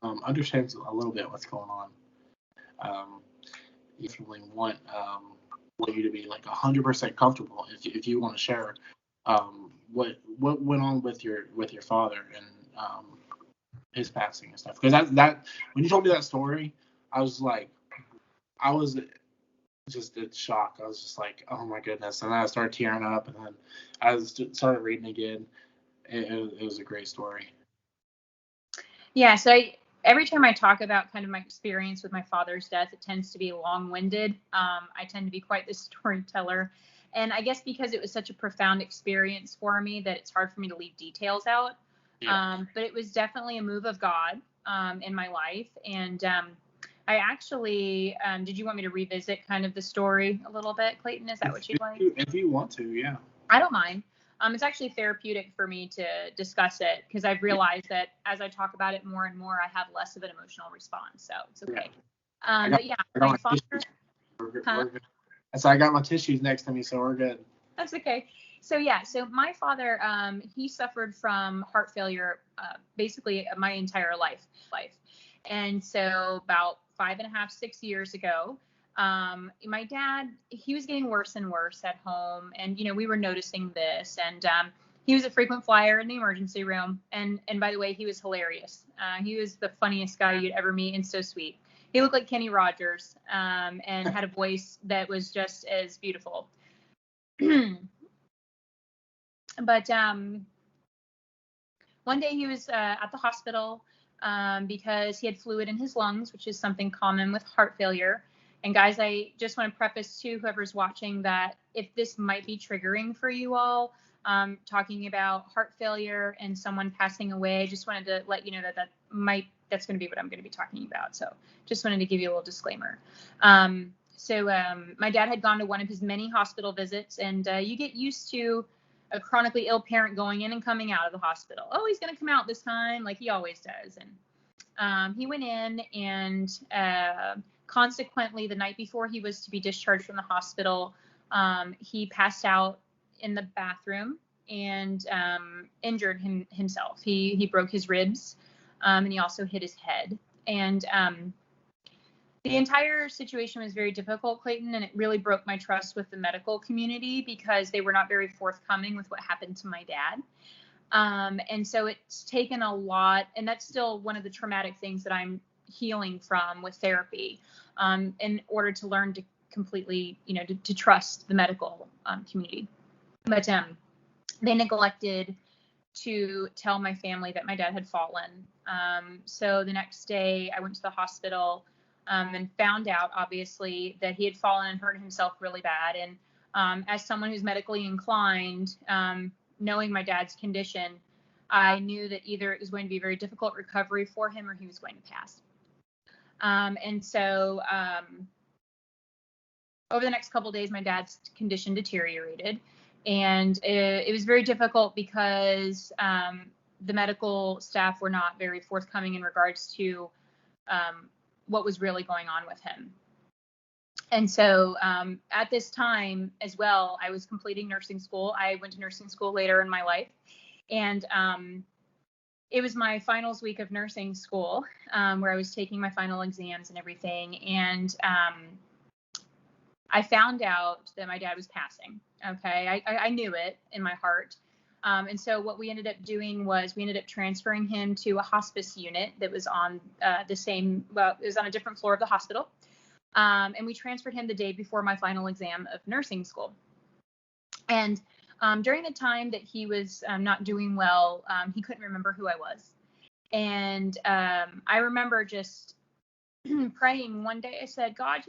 understands a little bit what's going on. If you really want you to be like 100% comfortable, if you want to share what went on with your father and his passing and stuff, because that when you told me that story, I was just in shock. I was just like, oh my goodness, and then I started tearing up, and then I started reading again. It was a great story. Yeah, so every time I talk about kind of my experience with my father's death, it tends to be long-winded. I tend to be quite the storyteller. And I guess because it was such a profound experience for me that it's hard for me to leave details out. Yeah. But it was definitely a move of God in my life. And I actually, did you want me to revisit kind of the story a little bit, Clayton? Is that what you'd like? If you want to, yeah. I don't mind. It's actually therapeutic for me to discuss it, because I've realized that as I talk about it more and more, I have less of an emotional response. So it's okay. Yeah. But yeah, my father. We're good. So I got my tissues next to me, so we're good. That's okay. So yeah, so my father, he suffered from heart failure basically my entire life. And so about 5.5, 6 years ago, my dad, he was getting worse and worse at home, and we were noticing this, and he was a frequent flyer in the emergency room, and by the way, he was hilarious. He was the funniest guy you'd ever meet, and so sweet. He looked like Kenny Rogers, and had a voice that was just as beautiful. But one day he was at the hospital because he had fluid in his lungs, which is something common with heart failure. And guys, I just want to preface to whoever's watching that if this might be triggering for you all, talking about heart failure and someone passing away, I just wanted to let you know that's going to be what I'm going to be talking about. So just wanted to give you a little disclaimer. My dad had gone to one of his many hospital visits, and you get used to a chronically ill parent going in and coming out of the hospital. Oh, he's going to come out this time, like he always does. And he went in, and consequently, the night before he was to be discharged from the hospital, he passed out in the bathroom and injured himself. He broke his ribs, and he also hit his head. And the entire situation was very difficult, Clayton, and it really broke my trust with the medical community because they were not very forthcoming with what happened to my dad. And so it's taken a lot, and that's still one of the traumatic things that I'm healing from with therapy, in order to learn to completely, to trust the medical community. But they neglected to tell my family that my dad had fallen. So the next day I went to the hospital and found out, obviously, that he had fallen and hurt himself really bad. And as someone who's medically inclined, knowing my dad's condition, I knew that either it was going to be a very difficult recovery for him or he was going to pass. And so over the next couple of days, my dad's condition deteriorated. And it was very difficult because the medical staff were not very forthcoming in regards to what was really going on with him. And so at this time as well, I was completing nursing school. I went to nursing school later in my life. And it was my finals week of nursing school, where I was taking my final exams and everything. And I found out that my dad was passing. Okay. I knew it in my heart. And so what we ended up doing was we ended up transferring him to a hospice unit that was on it was on a different floor of the hospital. And we transferred him the day before my final exam of nursing school. And during the time that he was not doing well, he couldn't remember who I was. And I remember just praying one day. I said, God,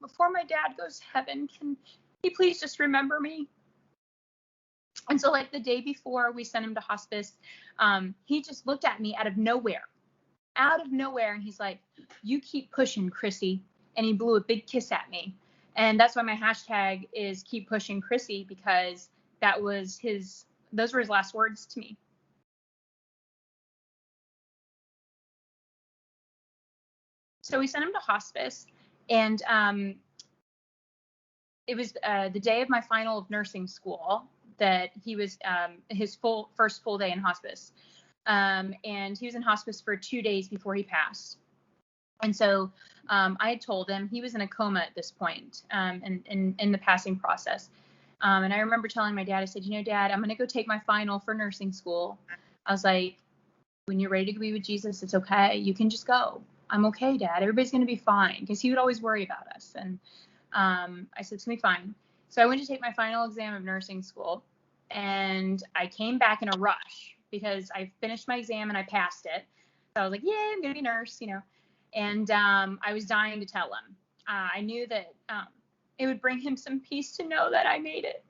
before my dad goes to heaven, can he please just remember me? And so like the day before we sent him to hospice, he just looked at me out of nowhere. And he's like, you keep pushing, Chrissy. And he blew a big kiss at me. And that's why my hashtag is keep pushing Chrissy, because those were his last words to me. So we sent him to hospice, and it was the day of my final of nursing school that he was his first full day in hospice. And he was in hospice for 2 days before he passed. And so I had told him he was in a coma at this point, in the passing process. And I remember telling my dad, I said, Dad, I'm going to go take my final for nursing school. I was like, when you're ready to be with Jesus, it's okay. You can just go. I'm okay, Dad. Everybody's going to be fine. Because he would always worry about us. And I said, it's going to be fine. So I went to take my final exam of nursing school. And I came back in a rush because I finished my exam and I passed it. So I was like, yeah, I'm going to be a nurse, And I was dying to tell him. I knew that it would bring him some peace to know that I made it.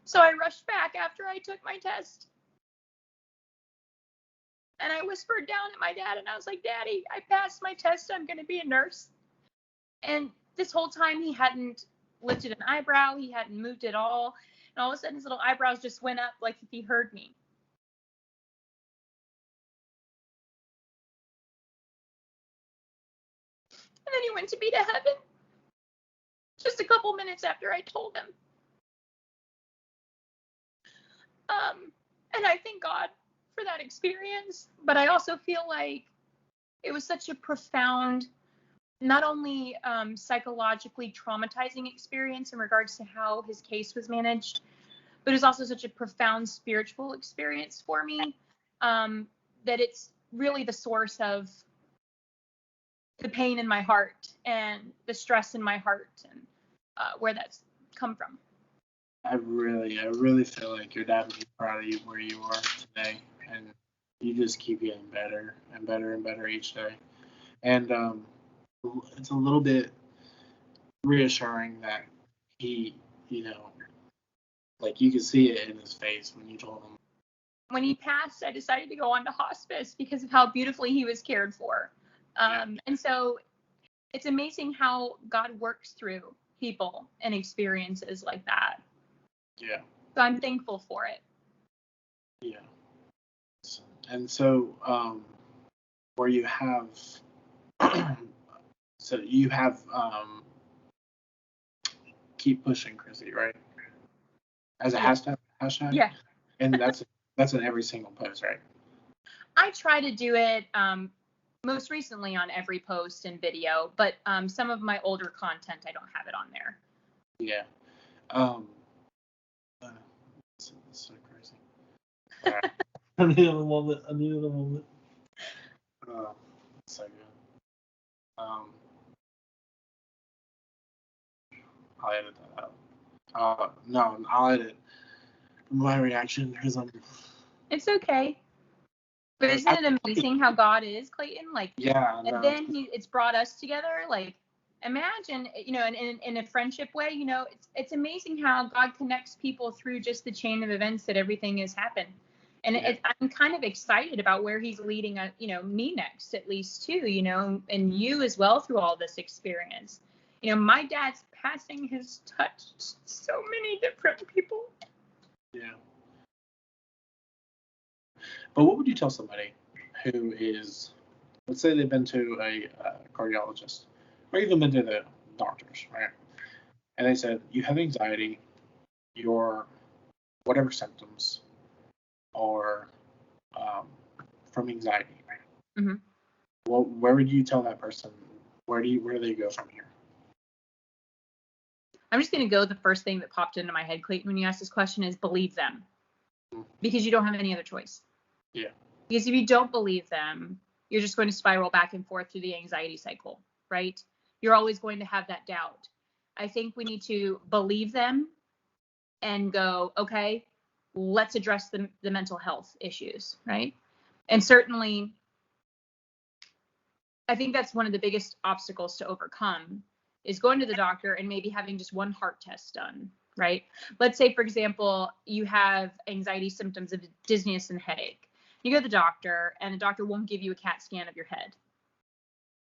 So I rushed back after I took my test. And I whispered down at my dad, and I was like, Daddy, I passed my test. I'm going to be a nurse. And this whole time he hadn't lifted an eyebrow. He hadn't moved at all. And all of a sudden his little eyebrows just went up like if he heard me. And then he went to be to heaven just a couple minutes after I told him. And I thank God for that experience. But I also feel like it was such a profound, not only psychologically traumatizing experience in regards to how his case was managed, but it was also such a profound spiritual experience for me, that it's really the source of the pain in my heart and the stress in my heart, and where that's come from. I really feel like your dad would be proud of you where you are today. And, you just keep getting better and better and better each day. And it's a little bit reassuring that he, you know, like you could see it in his face when you told him. When he passed, I decided to go on to hospice because of how beautifully he was cared for. And so it's amazing how God works through people and experiences like that. Yeah. So I'm thankful for it. Yeah. And so, where you have, so you have, keep pushing, Chrissy, right? As a hashtag? Yeah. And that's in every single post, right? I try to do it most recently on every post and video, but some of my older content, I don't have it on there. Yeah. It's so crazy. Right. I need a moment. So good. I'll edit that out. No, I'll edit my reaction because I'm. It's okay. But isn't it amazing how God is, Clayton? Like, yeah. And then it's brought us together. Like, imagine, in a friendship way, it's amazing how God connects people through just the chain of events that everything has happened. And I'm kind of excited about where he's leading, me next, at least too, and you as well through all this experience. My dad's passing has touched so many different people. Yeah. But what would you tell somebody who is, let's say they've been to a cardiologist or even been to the doctors, right? And they said, you have anxiety, your whatever symptoms are from anxiety, right? Mm-hmm. Well, where would you tell that person? Where do they go from here? I'm just going to go. The first thing that popped into my head, Clayton, when you asked this question is believe them, because you don't have any other choice. Yeah. Because if you don't believe them, you're just going to spiral back and forth through the anxiety cycle, right? You're always going to have that doubt. I think we need to believe them and go, okay, let's address the mental health issues, right? And certainly, I think that's one of the biggest obstacles to overcome is going to the doctor and maybe having just one heart test done, right? Let's say, for example, you have anxiety symptoms of dizziness and headache. You go to the doctor and the doctor won't give you a CAT scan of your head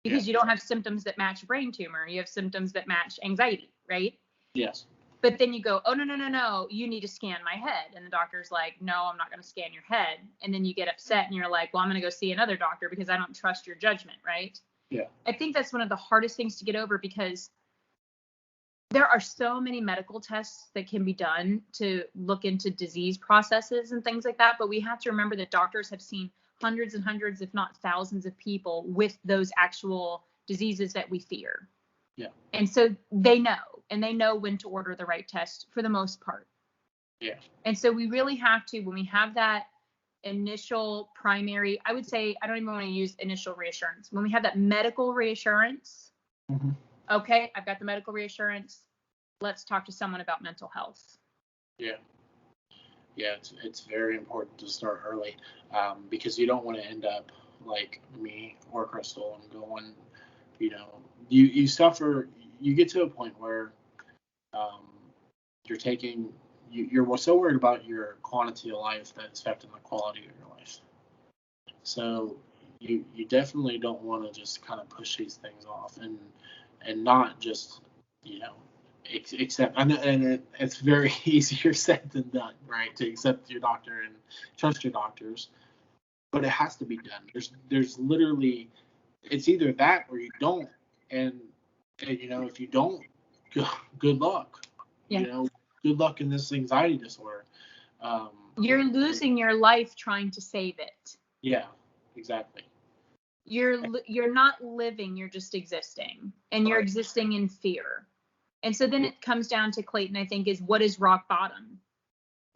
because you don't have symptoms that match brain tumor. You have symptoms that match anxiety, right? Yes. But then you go, oh, no, you need to scan my head. And the doctor's like, no, I'm not going to scan your head. And then you get upset and you're like, well, I'm going to go see another doctor because I don't trust your judgment, right? Yeah. I think that's one of the hardest things to get over because there are so many medical tests that can be done to look into disease processes and things like that. But we have to remember that doctors have seen hundreds and hundreds, if not thousands of people with those actual diseases that we fear. Yeah. And so they know when to order the right test for the most part. Yeah. And so we really have to, when we have that initial primary, I would say, I don't even want to use initial reassurance. When we have that medical reassurance, okay, I've got the medical reassurance. Let's talk to someone about mental health. Yeah. Yeah, it's very important to start early because you don't want to end up like me or Crystal and going, you suffer, you get to a point where you're so worried about your quantity of life that it's affecting the quality of your life. So you definitely don't want to just kind of push these things off and not just, accept, and it's very easier said than done, right? To accept your doctor and trust your doctors, but it has to be done. There's literally, it's either that or you don't, and if you don't, good luck. Yeah. Good luck in this anxiety disorder. You're losing your life trying to save it. Yeah, exactly. You're not living, you're just existing, and you're existing in fear. And so then it comes down to, Clayton, I think, is what is rock bottom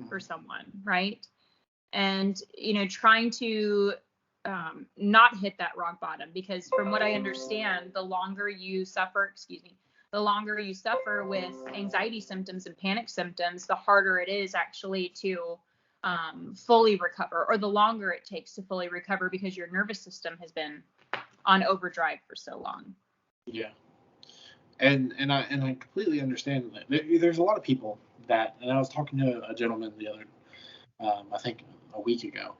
for someone, right? And, trying to not hit that rock bottom, because from what I understand, the longer you suffer with anxiety symptoms and panic symptoms, the harder it is actually to fully recover, or the longer it takes to fully recover because your nervous system has been on overdrive for so long. Yeah. And I completely understand that. There's a lot of people that, and I was talking to a gentleman the other, I think a week ago,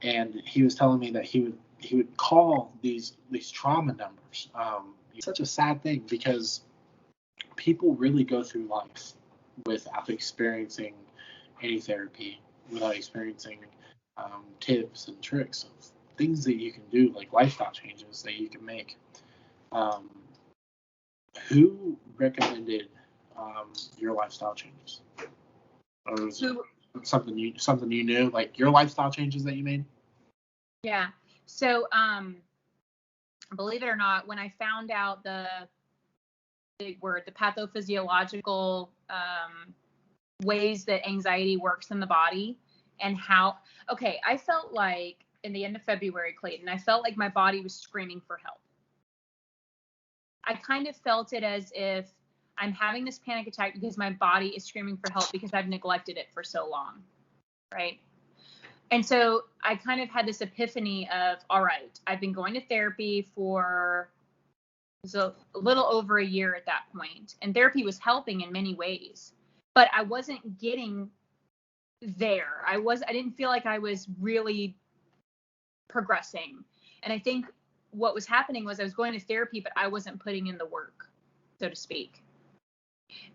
and he was telling me that he would call these trauma numbers. It's such a sad thing because people really go through life without experiencing any therapy, without experiencing tips and tricks of things that you can do, like lifestyle changes that you can make. Um, who recommended your lifestyle changes? Or was it something you knew, like your lifestyle changes that you made? Yeah. So, believe it or not, when I found out the big word, the pathophysiological ways that anxiety works in the body and how, okay, I felt like in the end of February, Clayton, I felt like my body was screaming for help. I kind of felt it as if I'm having this panic attack because my body is screaming for help because I've neglected it for so long, right? And so I kind of had this epiphany of, all right, I've been going to therapy for a little over a year at that point, and therapy was helping in many ways, but I wasn't getting there. I didn't feel like I was really progressing. And I think what was happening was I was going to therapy, but I wasn't putting in the work, so to speak.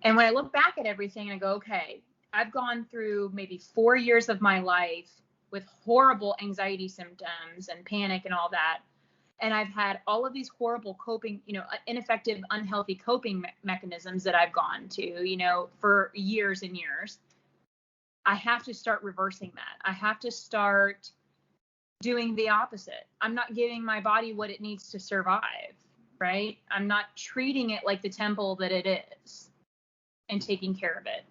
And when I look back at everything, I go, okay, I've gone through maybe 4 years of my life with horrible anxiety symptoms and panic and all that. And I've had all of these horrible coping, ineffective, unhealthy coping mechanisms that I've gone to, for years and years. I have to start reversing that. I have to start doing the opposite. I'm not giving my body what it needs to survive, right? I'm not treating it like the temple that it is and taking care of it.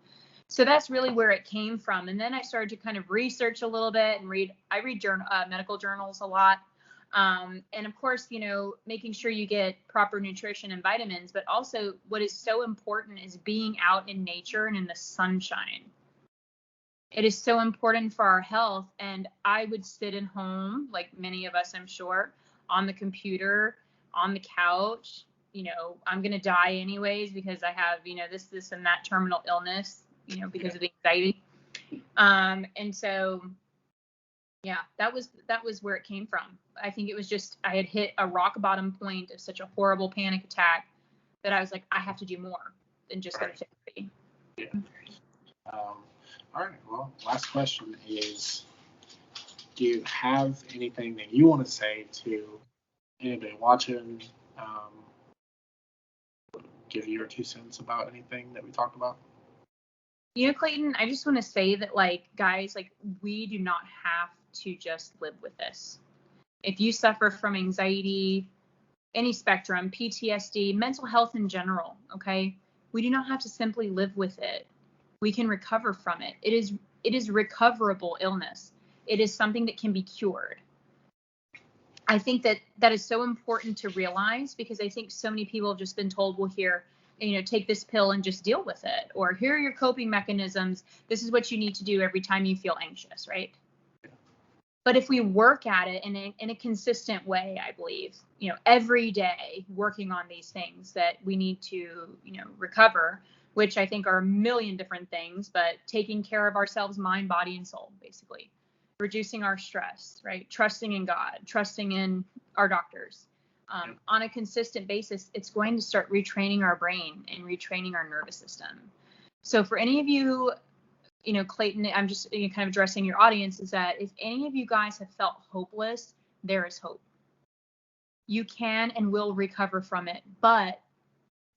So that's really where it came from. And then I started to kind of research a little bit and I read medical journals a lot. And of course, making sure you get proper nutrition and vitamins, but also what is so important is being out in nature and in the sunshine. It is so important for our health. And I would sit at home, like many of us, I'm sure, on the computer, on the couch. I'm going to die anyways because I have, this and that terminal illness, because of the anxiety. And so, yeah, that was where it came from. I think it was just, I had hit a rock bottom point of such a horrible panic attack that I was like, I have to do more than just go to therapy. Yeah. All right. Well, last question is, do you have anything that you want to say to anybody watching? Give your 2 cents about anything that we talked about? Clayton, I just want to say that, guys, we do not have to just live with this. If you suffer from anxiety, any spectrum, PTSD, mental health in general, okay, we do not have to simply live with it. We can recover from it. It is recoverable illness. It is something that can be cured. I think that is so important to realize, because I think so many people have just been told, well, here, take this pill and just deal with it. Or here are your coping mechanisms. This is what you need to do every time you feel anxious, right? But if we work at it in a consistent way, I believe, every day working on these things that we need to, recover, which I think are a million different things, but taking care of ourselves, mind, body, and soul, basically. Reducing our stress, right? Trusting in God, trusting in our doctors. On a consistent basis, it's going to start retraining our brain and retraining our nervous system. So for any of you, Clayton, I'm just kind of addressing your audience, is that if any of you guys have felt hopeless, there is hope. You can and will recover from it, but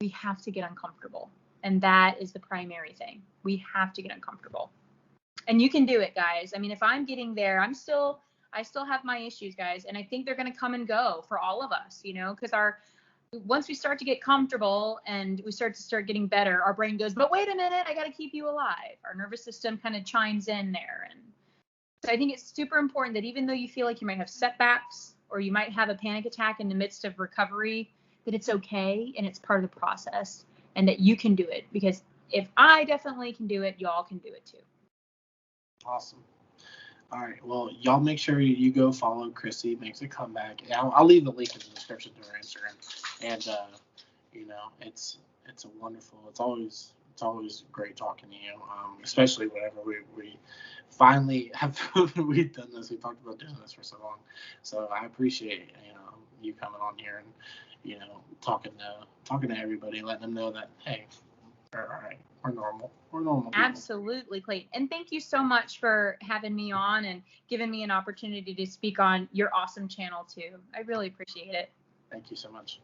we have to get uncomfortable. And that is the primary thing. We have to get uncomfortable. And you can do it, guys. I mean, if I'm getting there, I still have my issues, guys. And I think they're going to come and go for all of us, because once we start to get comfortable and we start getting better, our brain goes, but wait a minute, I got to keep you alive. Our nervous system kind of chimes in there. And so I think it's super important that even though you feel like you might have setbacks or you might have a panic attack in the midst of recovery, that it's okay and it's part of the process, and that you can do it. Because if I definitely can do it, y'all can do it too. Awesome. All right. Well, y'all make sure you go follow Chrissy Makes a Comeback. I'll leave the link in the description to her Instagram. And it's a wonderful. It's always great talking to you. Especially whenever we finally have we've done this. We talked about doing this for so long. So I appreciate you coming on here and talking to everybody, letting them know that hey, we're all right. We're normal. We're normal people. Absolutely, Clayton. And thank you so much for having me on and giving me an opportunity to speak on your awesome channel too. I really appreciate it. Thank you so much.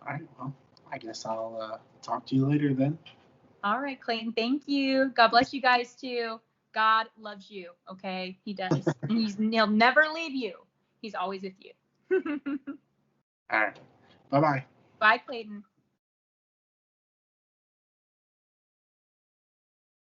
All right. Well, I guess I'll talk to you later then. All right, Clayton. Thank you. God bless you guys too. God loves you. Okay, He does. And He'll never leave you. He's always with you. All right. Bye-bye. Bye, Clayton.